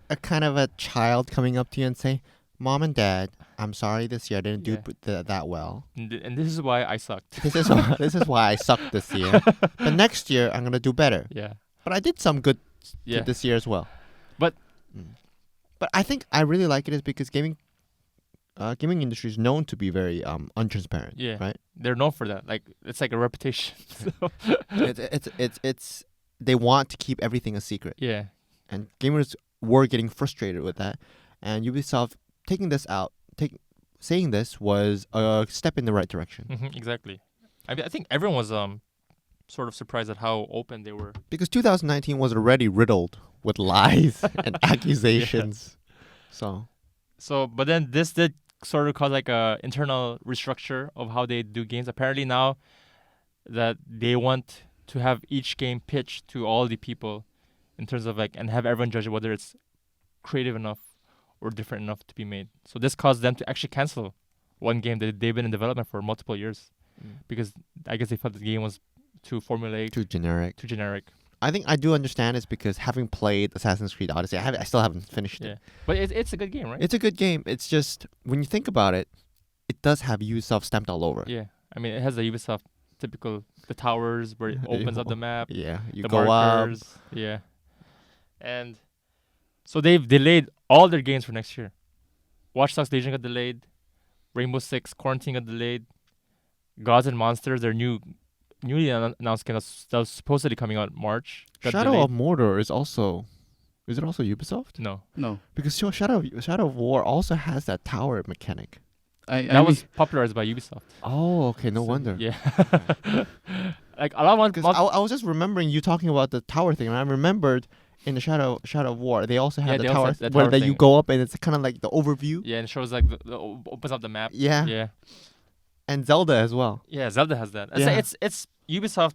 a kind of a child coming up to you and say, "Mom and Dad, I'm sorry this year I didn't do that well. And this is why I sucked. This is why I sucked this year. But next year I'm gonna do better. Yeah, But I did some good yeah. this year as well. But- but I think I really like it is because gaming industry is known to be very untransparent. Yeah. Right. They're known for that. Like it's like a reputation. So, It's they want to keep everything a secret, yeah, and gamers were getting frustrated with that, and Ubisoft taking this out, saying this was a step in the right direction. exactly. I think everyone was sort of surprised at how open they were. Because 2019 was already riddled with lies and accusations. So But then this did sort of cause like a internal restructure of how they do games. Apparently now that they want to have each game pitched to all the people in terms of like, and have everyone judge whether it's creative enough or different enough to be made. So this caused them to actually cancel one game that they've been in development for multiple years because I guess they felt the game was too formulaic, too generic. too generic. I think I do understand it's because having played Assassin's Creed Odyssey, I still haven't finished Yeah, it. but it's a good game, right? It's a good game. It's just when you think about it, it does have Ubisoft stamped all over. Yeah, I mean it has the Ubisoft typical the towers where it opens up the map, Yeah, you the go markers, yeah, and so they've delayed all their games for next year. Watch Dogs Legion got delayed, Rainbow Six Quarantine got delayed, Gods and Monsters, their newly announced game that was supposedly coming out in March. up. Got Shadow delayed. of Mordor is also. Is it also Ubisoft? No, No. Because Shadow of War also has that tower mechanic. that was popularized by Ubisoft. Oh, okay. No So, wonder. Yeah, like a lot of Because I was just remembering you talking about the tower thing, and I remembered in the Shadow of War they also Yeah, had they the also tower had that where tower that you thing. go up and it's kind of like the overview. yeah, and it shows like opens up the map. Yeah. Yeah, And Zelda as well. yeah. Zelda has that. Yeah. It's Ubisoft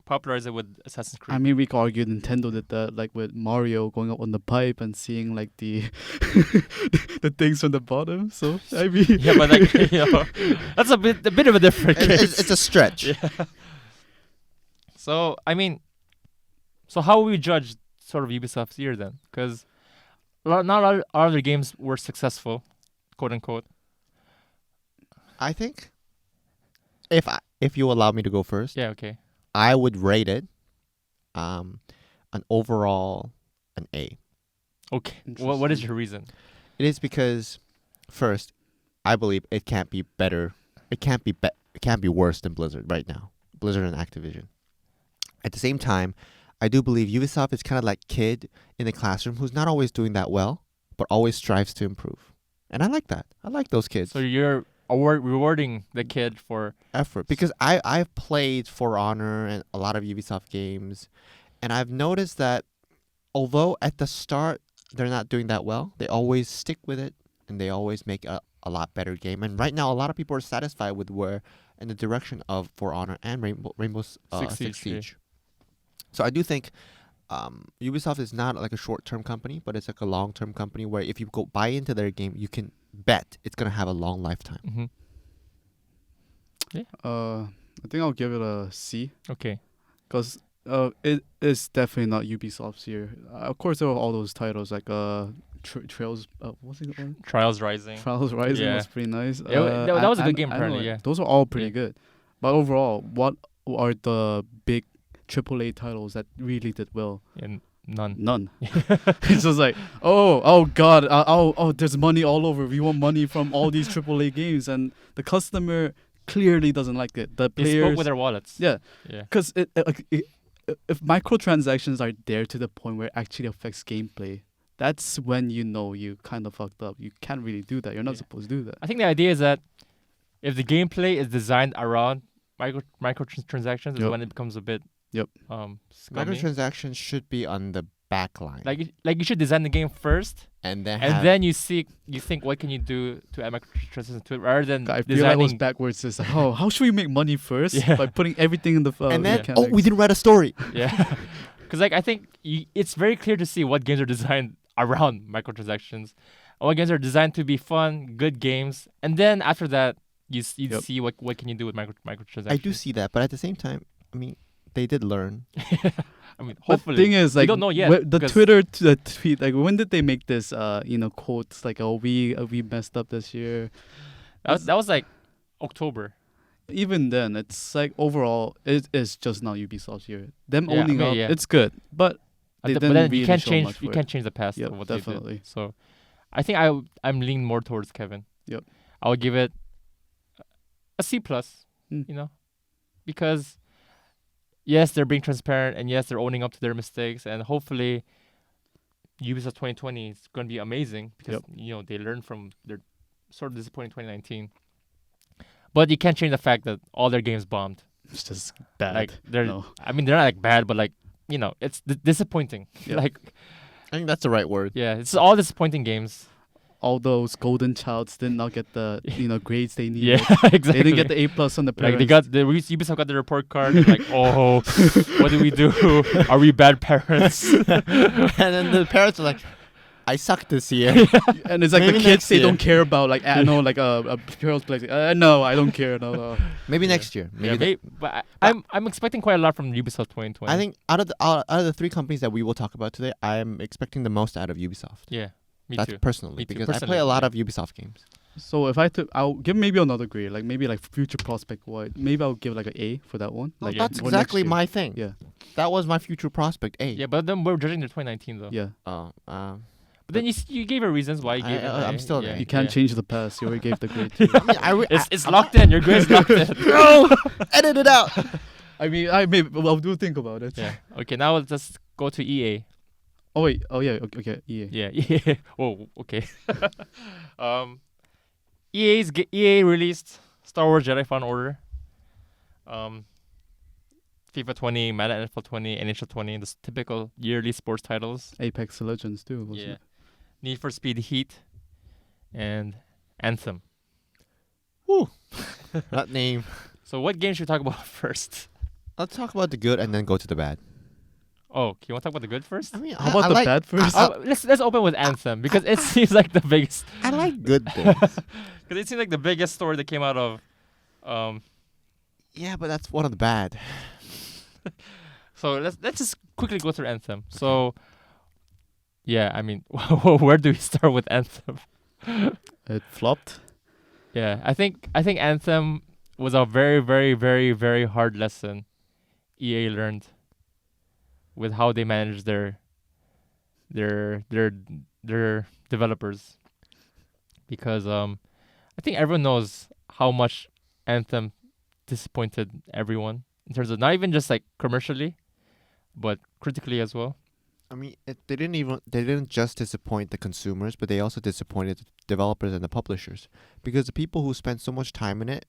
popularized it with Assassin's Creed. I mean, we could argue Nintendo did that, like with Mario going up on the pipe and seeing like the the things from the bottom. So I mean, yeah, but like that's a bit of a different case. It's a stretch. Yeah. So I mean, so how will we judge sort of Ubisoft's year then? Because not all of their games were successful, quote unquote. I think if you allow me to go first, Yeah. Okay. I would rate it an overall an A. Okay. What is your reason? It is because first, I believe it can't be better. It can't be worse than Blizzard right now. Blizzard and Activision. At the same time, I do believe Ubisoft is kind of like kid in the classroom who's not always doing that well, but always strives to improve. And I like that. I like those kids. So you're rewarding the kid for effort, because I've played For Honor and a lot of Ubisoft games, and I've noticed that although at the start they're not doing that well, they always stick with it and they always make a lot better game. And right now a lot of people are satisfied with where in the direction of For Honor and Rainbow Six Siege. So I do think Ubisoft is not like a short-term company, but it's like a long-term company where if you go buy into their game, you can bet it's gonna have a long lifetime. Mm-hmm. I think I'll give it a C, Okay. because it is definitely not Ubisoft's year. Of course, there were all those titles like Trails. What's it called? Trials Rising. Trials Rising Yeah. was pretty nice. Yeah, that was a good game, I apparently, know, yeah. those are all pretty Yeah. good. But overall, what are the big AAA titles that really did well? And none. None. It's just like, oh God, there's money all over. We want money from all these AAA games, and the customer clearly doesn't like it. The They players, spoke with their wallets. yeah, Yeah. because if microtransactions are there to the point where it actually affects gameplay, that's when you know you kind of fucked up. You can't really do that. You're not Yeah. supposed to do that. I think the idea is that if the gameplay is designed around microtransactions, is Yep. when it becomes a bit Yep. scummy. Microtransactions should be on the back line. Like you should design the game first, and then and then you think what can you do to add microtransactions to it, rather than I feel like it was designing. backwards. It's like, how should we make money first Yeah. by putting everything in the and then mechanics? we didn't write a story. Yeah, because like I think it's very clear to see what games are designed around microtransactions, and what games are designed to be fun, good games, and then after that you Yep. see what can you do with microtransactions. I do see that, but at the same time, I mean, they did learn. I mean, But hopefully. the thing is, We like, don't know yet, the because- the tweet, like, when did they make this, quotes like, "Oh, we messed up this year." that was like October. Even then, it's like overall, it is just not Ubisoft's year. Them Yeah, I owning mean, up, yeah. it's good, but they But didn't then really you can't show change. much You for can't it. change the past Yep, of what definitely. they did. So, I think I'm leaning more towards Kevin. Yep. I would give it a C plus. Mm. You know, because yes, they're being transparent, and yes, they're owning up to their mistakes, and hopefully, Ubisoft 2020 is going to be amazing because they learned from their sort of disappointing 2019. But you can't change the fact that all their games bombed. It's just bad. Like they're, No. I mean, they're not like bad, but like it's disappointing. Yep. Like I think that's the right word. yeah, it's all disappointing games. All those golden childs did not get the grades they needed. Yeah, exactly. They didn't get the A+ on the like parents. Ubisoft got the report card. And like, oh, what do we do? Are we bad parents? And then the parents are like, I sucked this year. And it's like Maybe the kids next they year. don't care about, like, like a parents play. No, I don't care. No. Maybe Yeah. next year. Yeah, Maybe but I'm expecting quite a lot from Ubisoft 2020. I think out of the three companies that we will talk about today, I'm expecting the most out of Ubisoft. yeah, me That's too. personally Me too, because I personally, play a lot yeah. of Ubisoft games. So if I'll give maybe another grade, like maybe like future prospect wide. Maybe I'll give like an A for that one. Well, Like that's for next exactly year. my thing. Yeah. That was my future prospect. A. Yeah, but then we're judging the 2019 though. Yeah. Oh. But then you gave her reasons why you gave it. I'm still yeah, there. You can't yeah. change the past. You already gave the grade. To I mean, It's locked in. Your grade's locked in. no, edit it out. I mean, I'll do think about it. Yeah. Okay, now let's just go to EA. Oh wait. Oh yeah. Okay. EA. Yeah. EA. Oh, okay. EA released Star Wars Jedi Fallen Order. FIFA 20, Madden NFL 20, NHL 20, the typical yearly sports titles. Apex Legends too. Wasn't Yeah. it? Need for Speed Heat and Anthem. That name. So what game should we talk about first? Let's talk about the good and then go to the bad. Oh, you want to talk about the good first? I mean, How about the bad first? Let's open with Anthem because it seems like the biggest. I like good things. Because it seems like the biggest story that came out of. Yeah, but that's one of the bad. So let's just quickly go through Anthem. So, yeah, I mean, where do we start with Anthem? It flopped. Yeah, I think Anthem was a very, very, very, very hard lesson EA learned with how they manage their developers, because I think everyone knows how much Anthem disappointed everyone in terms of not even just like commercially, but critically as well. I mean, they didn't just disappoint the consumers, but they also disappointed the developers and the publishers, because the people who spent so much time in it,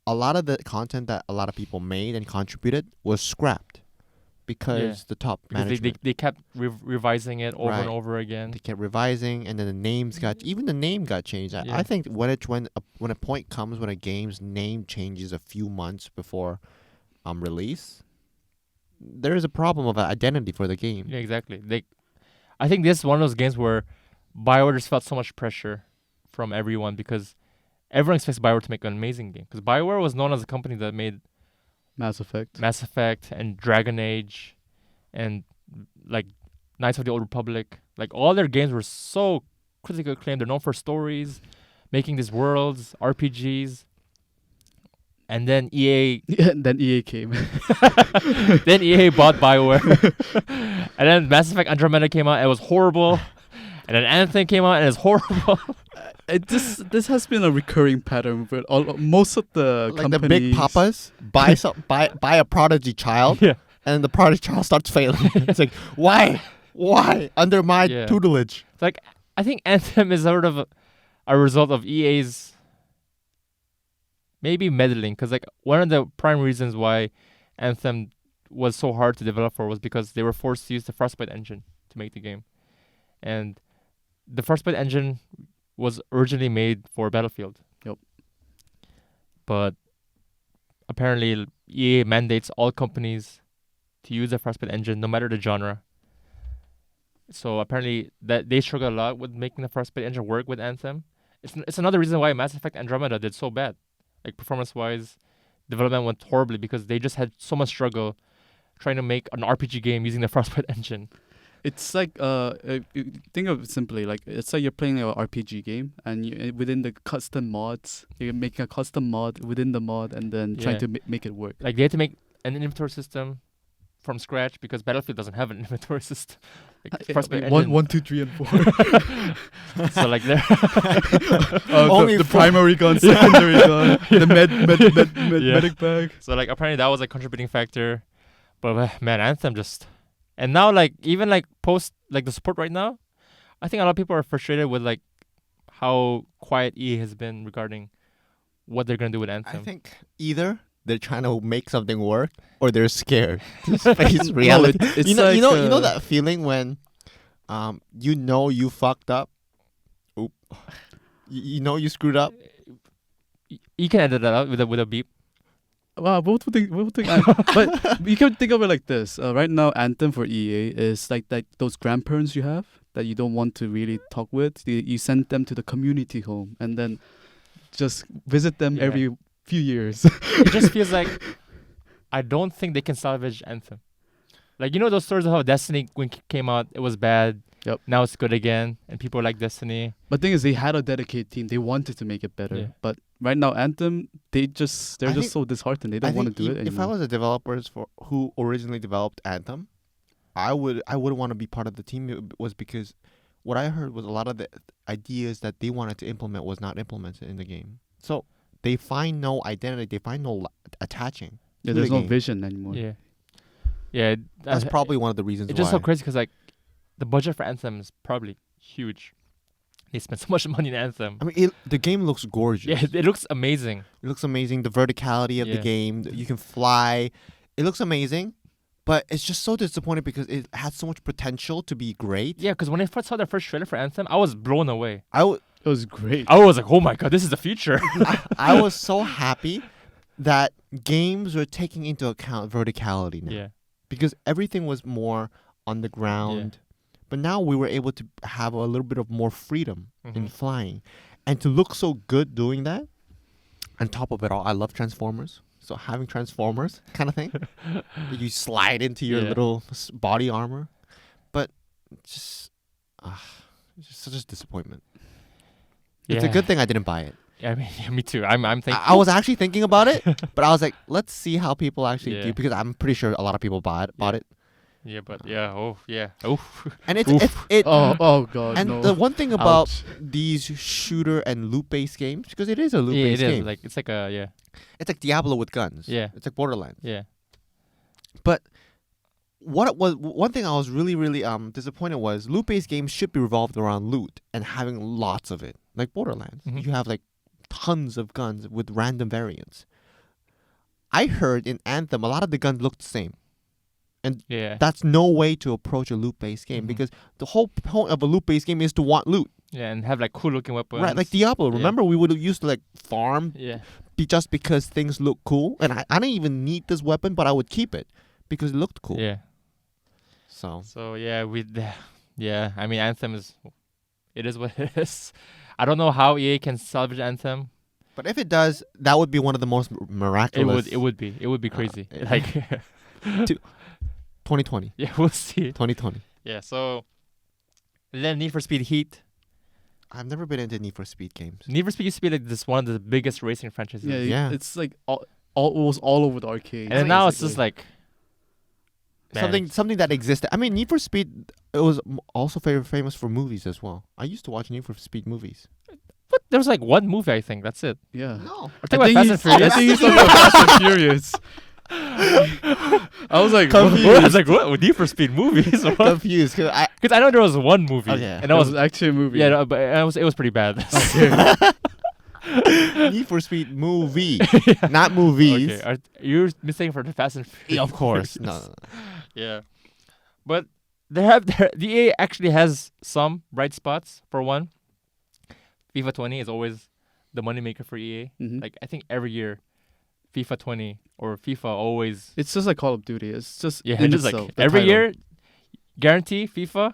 a lot of the content that a lot of people made and contributed was scrapped because the top Because management they kept revising it over Right. and over again. they kept revising, and then the names got even the name got changed. Yeah. I think when a point comes when a game's name changes a few months before release, there is a problem of identity for the game. Yeah, exactly. I think this is one of those games where BioWare just felt so much pressure from everyone because everyone expects BioWare to make an amazing game. Because BioWare was known as a company that made Mass Effect. Mass Effect and Dragon Age and like Knights of the Old Republic. Like all their games were so critically acclaimed. They're known for stories, making these worlds, RPGs. And then EA Then EA came. then EA bought BioWare. And then Mass Effect Andromeda came out, it was horrible. And then Anthem came out and it's horrible. This has been a recurring pattern with most of the Like companies. the big papas buy a prodigy child, Yeah. and the prodigy child starts failing. It's like, why under my Yeah. tutelage? Like I think Anthem is sort of a result of EA's maybe meddling, because like one of the prime reasons why Anthem was so hard to develop for was because they were forced to use the Frostbite engine to make the game, and the Frostbite engine was originally made for Battlefield. Yep. But apparently EA mandates all companies to use the Frostbite engine no matter the genre. So apparently that they struggle a lot with making the Frostbite engine work with Anthem. It's another reason why Mass Effect Andromeda did so bad. Like performance-wise, development went horribly because they just had so much struggle trying to make an RPG game using the Frostbite engine. It's like you think of it simply like it's like you're playing an RPG game, and within the custom mods, you're making a custom mod within the mod, and then trying Yeah. to make it work. Like they had to make an inventory system from scratch because Battlefield doesn't have an inventory system. Like Frostbite engine. 1, 2, 3, and 4. So like they're Only the four. primary gun, secondary gun, the Yeah. medic bag. so like apparently that was a contributing factor. But man, Anthem just, and now like even like post like the support right now, I think a lot of people are frustrated with like how quiet EA has been regarding what they're gonna do with Anthem. I think either they're trying to make something work, or they're scared to face reality. It's you know, like, you know that feeling when, you fucked up. Oop. You know you screwed up. You can edit that out with a beep. Wow, what would think? But you can think of it like this. Right now, Anthem for EA is like those grandparents you have that you don't want to really talk with. You send them to the community home and then just visit them Yeah. every few years. It just feels like I don't think they can salvage Anthem. Like you know those stories of how Destiny when it came out it was bad. Yep. Now it's good again, and people like Destiny. But thing is, they had a dedicated team. They wanted to make it better. Yeah. But right now, Anthem, they're I just think- so disheartened. They I don't want to think do it if I anymore. was a developer who originally developed Anthem, I wouldn't want to be part of the team. It was because what I heard was a lot of the ideas that they wanted to implement was not implemented in the game. So they find no identity. They find no attaching. Yeah, to there's the no game. vision anymore. Yeah, yeah. That's probably one of the reasons It's why. just so crazy because like the budget for Anthem is probably huge. They spent so much money in Anthem. I mean, the game looks gorgeous. Yeah, it looks amazing. It looks amazing. The verticality of the Yeah. game. You can fly. It looks amazing. But it's just so disappointing because it had so much potential to be great. Yeah, because when I first saw the first trailer for Anthem, I was blown away. I It was great. I was like, oh my god, this is the future. was so happy that games were taking into account verticality now. Yeah. Because everything was more on the ground. But now we were able to have a little bit of more freedom in Mhm. flying. And to look so good doing that, on top of it all, I love Transformers. So having Transformers kind of thing, you slide into your Yeah. little body armor. But just, it's just such a disappointment. It's a Yeah. good thing I didn't buy it. Yeah, I mean, yeah, me too. I'm thinking. I was actually thinking about it, but I was like, let's see how people actually Yeah. do, because I'm pretty sure a lot of people bought it. Yeah, but yeah. Oh, yeah. Oh. And it's Oof. it Oh god, and no. the one thing about Ouch. these shooter and loot-based games, because it is a Yeah, loot-based it is. game. Like it's like a yeah. It's like Diablo with guns. Yeah. It's like Borderlands. Yeah. What it was one thing I was really disappointed was loot-based games should be revolved around loot and having lots of it. Like Borderlands, Mhm. you have like tons of guns with random variants. I heard in Anthem a lot of the guns looked the same. Yeah. That's no way to approach a loot-based game, Mhm. because the whole point of a loot-based game is to want loot. Yeah, and have like cool looking weapons. Right, like Diablo. Yeah. Remember, we would have used to like farm Yeah. just because things look cool, and I didn't even need this weapon, but I would keep it because it looked cool. Yeah. So So yeah, yeah. I mean, Anthem it is what it is. I don't know how EA can salvage Anthem. but if it does, that would be one of the most miraculous. It would be crazy. yeah. Like 2020. yeah, we'll see. 2020. Yeah. So then Need for Speed Heat. I've never been into Need for Speed games. Need for Speed used to be like this one of the biggest racing franchises. Yeah, Yeah. it's like it was all over the arcade. And then now it's basically. just like man, Something that existed. I mean, Need for Speed. It was also famous for movies as well. I used to watch Need for Speed movies. But there was like one movie, I think. That's it. yeah. No. We're talking about Fast and Furious. I think he's talking about Fast and Furious. I was like, Confused. I was like, what? Need for Speed movies? Confused. 'Cause I Because I know there was one movie, Oh, yeah. and it I was was actually a movie. yeah, no, but it was pretty bad. Need for Speed movie, not movies. Okay, you're mistaken for the Fast and Furious. Yeah, of course. No. Yeah, but the EA actually has some bright spots. For one, FIFA 20 is always the moneymaker for EA. Mhm. Like I think every year, FIFA 20 or FIFA always It's just like Call of Duty. It's just yeah, in just like itself, the every title. year, guarantee FIFA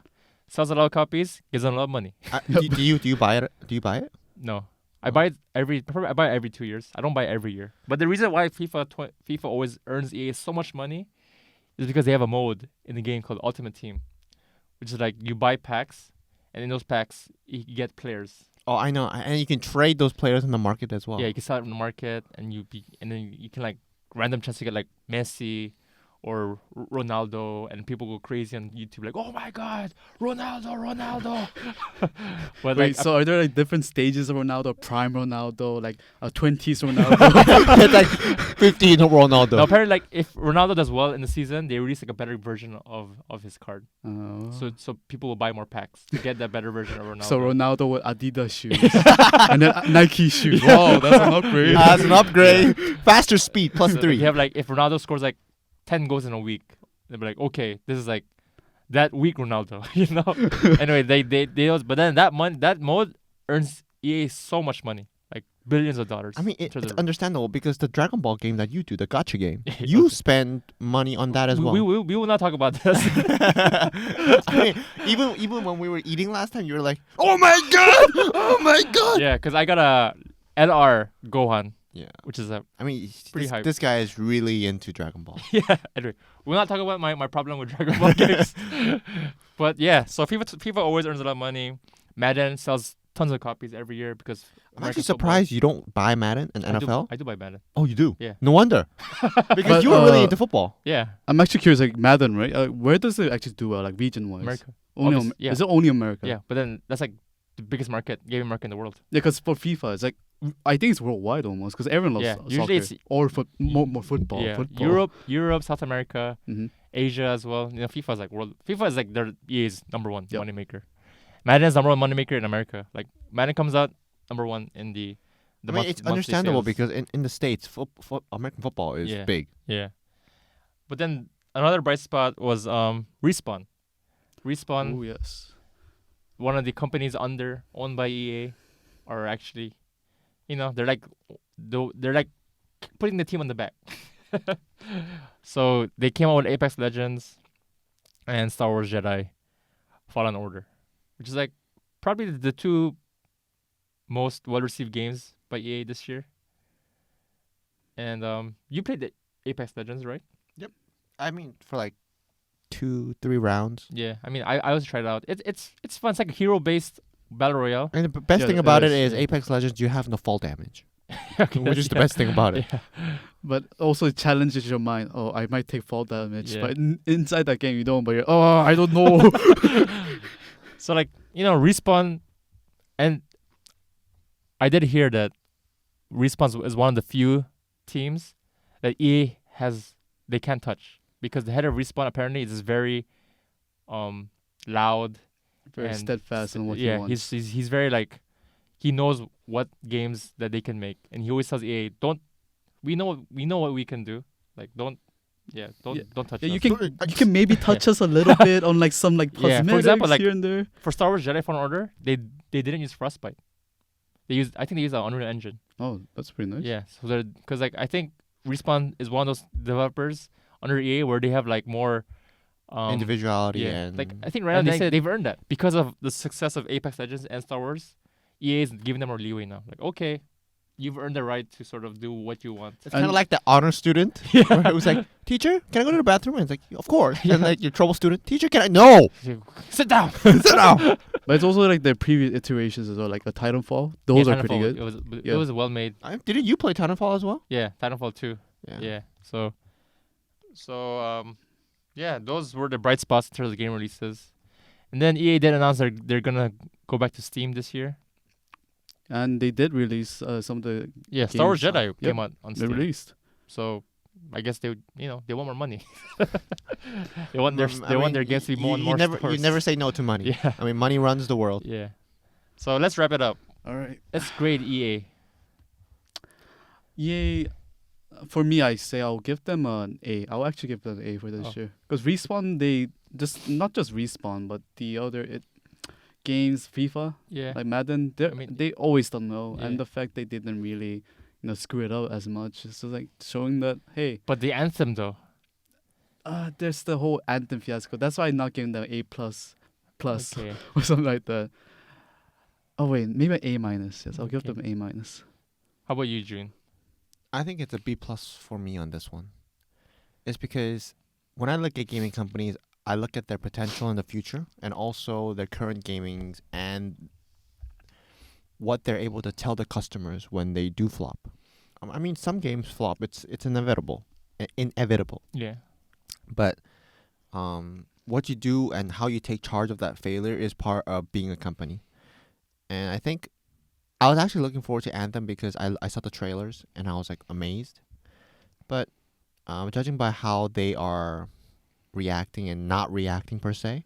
sells a lot of copies, gives them a lot of money. Do you buy it? Do you buy it? No, I buy it I buy it every 2 years. I don't buy it every year. But the reason why FIFA always earns EA so much money is because they have a mode in the game called Ultimate Team, which is like you buy packs, and in those packs you get players. Oh, I know, and you can trade those players in the market as well. Yeah, you can sell it in the market, and then you can like random chance to get like Messi or Ronaldo, and people go crazy on YouTube like, oh my God, Ronaldo. But Wait, like, so are there like different stages of Ronaldo? Prime Ronaldo, like a 20s Ronaldo. It's like 15 Ronaldo. no, apparently like if Ronaldo does well in the season, they release like a better version of his card. Oh. So people will buy more packs to get that better version of Ronaldo. So Ronaldo with Adidas shoes and then Nike shoes. Wow, that's an upgrade. As an upgrade, faster speed plus So 3. They have like if Ronaldo scores like 10 goals in a week, they'll be like, okay, this is like that week Ronaldo, you know. Anyway, they also, but then that mode earns EA so much money, like billions of dollars. I mean, in terms it's of- understandable because the Dragon Ball game that you do, the gacha game, Okay. you spend money on that as well. we will not talk about this. I mean, even when we were eating last time, you were like, "Oh my god! Oh my god!" Yeah, because I got a LR Gohan, Yeah. which is a I mean, Pretty hype. this guy is really into Dragon Ball. yeah. Anyway, we'll not talk about my problem with Dragon Ball games. But yeah, so FIFA always earns a lot of money. Madden sells tons of copies every year because I'm American actually football- surprised you don't buy Madden and NFL. I do buy Madden. Oh, you do? Yeah. No wonder. Because But, you were really uh, into football. Yeah, I'm actually curious, like Madden, right? Where does it actually do well, like region-wise? America. Only Obvious- yeah. Is it only America? Yeah, but then that's like the biggest gaming market in the world. Yeah, because for FIFA, it's like I think it's worldwide almost because everyone loves Yeah, soccer. usually it's- or more football. Yeah, Football. Europe, South America, Mhm. Asia as well. You know, FIFA is like world. FIFA is like their EA's number one Yep. moneymaker. Madden is number one moneymaker in America. Like Madden comes out number one in the. I mean, it's understandable because in the States, American football is Yeah. big. yeah. But then another bright spot was Respawn. Respawn, Oh yes. one of the companies owned by EA, are actually, you know, they're like putting the team on the back. So they came out with Apex Legends and Star Wars Jedi Fallen Order, which is like probably the two most well-received games by EA this year. And you played the Apex Legends, right? I mean, for like 2-3 rounds. Yeah. I mean, I always tried it out. It's fun. It's like a hero-based battle royale. And the best Yeah, thing it about it is, is Apex Legends, you have no fall damage, Okay, which is the yeah. best thing about it. Yeah. But also it challenges your mind. Oh, I might take fall damage. Yeah. But inside that game, you don't. But you're, oh, I don't know. So like, Respawn, and I did hear that Respawn is one of the few teams that EA they can't touch, because the head of Respawn apparently is very loud. Very And steadfast in what he Yeah, wants. he's very like, he knows what games that they can make, and he always tells EA, we know what we can do, like don't touch Yeah, us. you can maybe touch us a little bit on like some like Yeah, for cosmetics example, like- here and there. For Star Wars Jedi Fallen Order, they didn't use Frostbite. I think they used the Unreal Engine. Oh, that's pretty nice. Yeah, so because like I think Respawn is one of those developers under EA where they have like more Individuality Yeah, and like I think right now And they they- say they've earned that because of the success of Apex Legends and Star Wars. EA is giving them more leeway now. Like, okay, you've earned the right to sort of do what you want. it's kind of And- like the honor student. Where it was like, teacher, can I go to the bathroom? And it's like, of course. And like your trouble student, teacher, can I? No, Sit down. sit down. But it's also like the previous iterations as well, like the Titanfall. Those Yeah, are pretty Titanfall, good. It Yeah. was well made. Didn't you play Titanfall as well? Yeah, Titanfall 2. Yeah. So yeah, those were the bright spots in terms of game releases. And then EA did announce they're gonna go back to Steam this year. And they did release some of the Yeah, Star Wars Games, Jedi yep, came out on they Steam. released. So I guess they they want more money. they want their games to be more and more. You never say no to money. Yeah. I mean, money runs the world. Yeah. So let's wrap it up. All right. Let's grade EA. Yay. For me, I say I'll give them an A. I'll actually give them an A for this Oh. year. Because Respawn, they just, not just Respawn, but the other games, FIFA, Yeah. like Madden, they always done well. Yeah. And the fact they didn't really, screw it up as much. It's just like showing that, hey, But the anthem though. there's the whole Anthem fiasco. That's why I'm not giving them A plus Okay. or something like that. Oh wait, maybe an A minus. Yes, I'll give Okay. them A minus. How about you, June? I think it's a B plus for me on this one. It's because when I look at gaming companies, I look at their potential in the future and also their current gamings and what they're able to tell the customers when they do flop. I mean, some games flop. It's inevitable, inevitable. Yeah. But what you do and how you take charge of that failure is part of being a company. And I think I was actually looking forward to Anthem because I saw the trailers and I was like amazed. But judging by how they are reacting and not reacting per se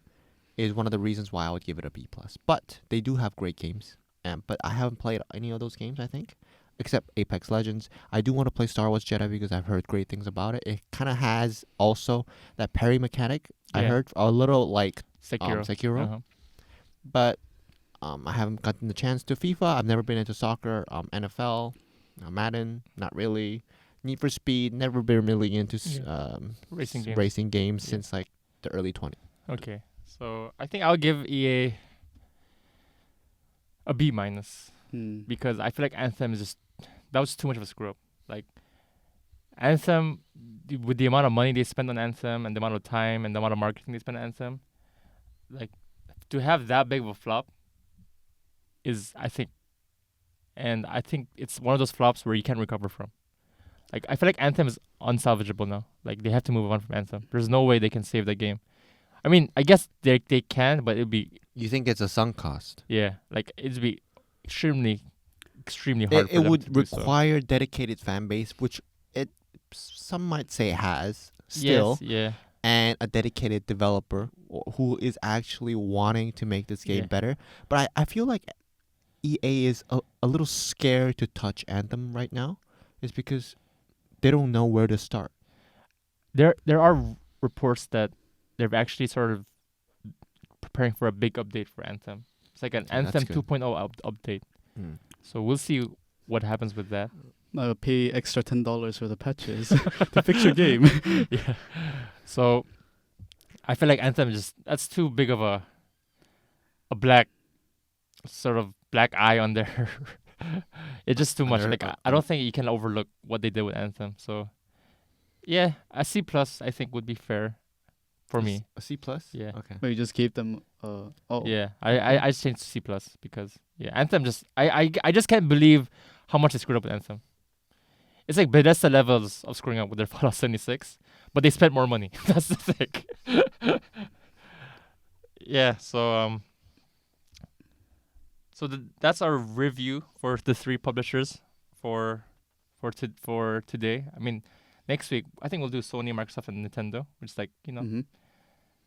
is one of the reasons why I would give it a B plus. But they do have great games. But I haven't played any of those games, I think, except Apex Legends. I do want to play Star Wars Jedi because I've heard great things about it. It kind of has also that parry mechanic. I Yeah. heard a little like Sekiro. Sekiro. But I haven't gotten the chance to FIFA. I've never been into soccer. NFL, Madden, not really. Need for Speed, never been really into Racing games. Yeah. since like the early 20s. Okay. So I think I'll give EA a B minus because I feel like Anthem is that was too much of a screw up. Like Anthem, with the amount of money they spend on Anthem and the amount of time and the amount of marketing they spend on Anthem, like to have that big of a flop is, I think it's one of those flops where you can't recover from. Like I feel like Anthem is unsalvageable now. Like they have to move on from Anthem. There's no way they can save that game. I mean, I guess they can, but it'd be You think it's a sunk cost? like it'd be extremely hard. It would require dedicated fan base, which some might say it has still, yeah. and a dedicated developer who is actually wanting to make this game Yeah. better. But I feel like EA is a little scared to touch Anthem right now. It's because they don't know where to start. There are reports that they're actually sort of preparing for a big update for Anthem. It's like an Yeah, that's Anthem good. 2.0 update. Mm. So we'll see what happens with that. pay extra $10 for the patches to fix your game. Yeah. So I feel like Anthem that's too big of a black sort of black eye on there. It's just too much. Like I don't think you can overlook what they did with Anthem. So yeah, a C plus I think would be fair for me. A C plus. Yeah. Okay. But you just gave them Yeah, I just changed to C plus because Anthem just I just can't believe how much they screwed up with Anthem. It's like Bethesda levels of screwing up with their Fallout 76, but they spent more money. That's the thing. Yeah, so that's our review for the 3 publishers for today. I mean, next week I think we'll do Sony, Microsoft, and Nintendo, which is like Mm-hmm.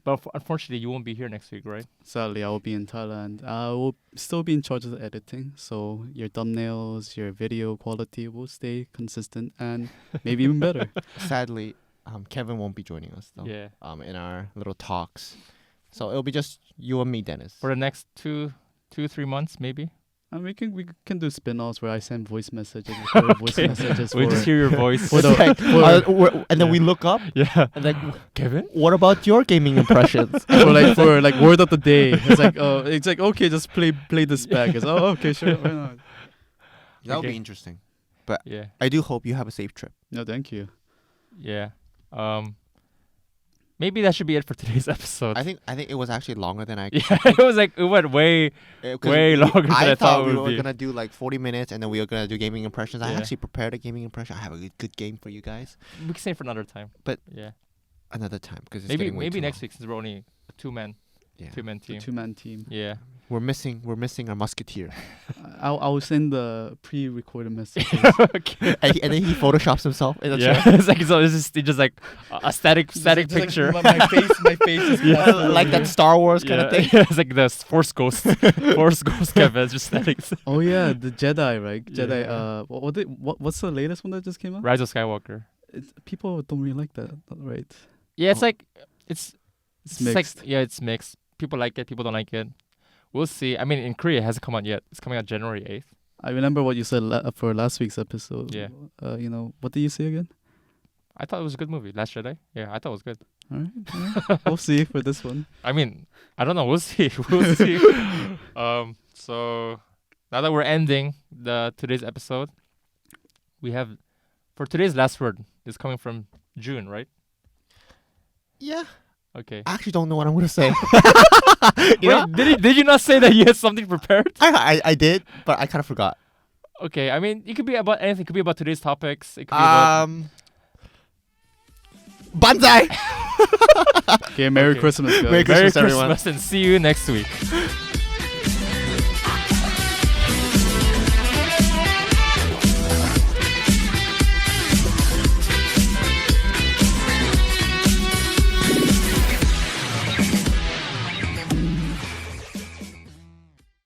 But unfortunately, you won't be here next week, right? Sadly, I will be in Thailand. I will still be in charge of the editing, so your thumbnails, your video quality will stay consistent and maybe even better. Sadly, Kevin won't be joining us though. Yeah. In our little talks, so it'll be just you and me, Dennis. For the next 2-3 months, maybe. And we can do spin-offs where I send voice messages, record voice messages. We for, just hear your voice. for the, and then we look up. Yeah. And like, Kevin? what about your gaming impressions? for word of the day. It's like okay, just play this back. It's okay, sure, why not? That'll Okay. be interesting. Yeah. I do hope you have a safe trip. No, thank you. Yeah. Maybe that should be it for today's episode. I think it was actually longer than I. Yeah, it went way longer than I thought it we would were be. gonna do like 40 minutes, and then we were gonna do gaming impressions. I Yeah. actually prepared a gaming impression. I have a good game for you guys. We can save for another time. But yeah, another time because maybe next week since we're only a two-man Yeah. team. The 2-man team. Yeah. We're missing our musketeer, I'll send the pre-recorded messages. Okay. and then he photoshops himself in the Yeah, chair. it's like it's just like a static Just like picture. my face is Like that Star Wars kind of thing. Yeah, it's like the Force Ghost. Force Ghost Kevin. It's just static. Oh yeah, the Jedi, right? Jedi. Yeah. What's the latest one that just came out? Rise of Skywalker. People don't really like that, right? Yeah, it's like it's mixed. Like, yeah, it's mixed. People like it. People don't like it. We'll see. I mean, in Korea, it hasn't come out yet. It's coming out January 8th. I remember what you said for last week's episode. Yeah. What did you say again? I thought it was a good movie. Last Jedi. Yeah, I thought it was good. All right. We'll see for this one. I mean, I don't know. We'll see. We'll see. So now that we're ending today's episode, we have for today's last word is coming from June, right? Yeah. Okay. I actually don't know what I'm gonna say. Wait, did you not say that you had something prepared? I did, but I kind of forgot. Okay. I mean, it could be about anything. It could be about today's topics. It could be about Banzai. Okay, Merry Okay. Christmas, guys. Merry Merry Christmas, everyone. Christmas and see you next week.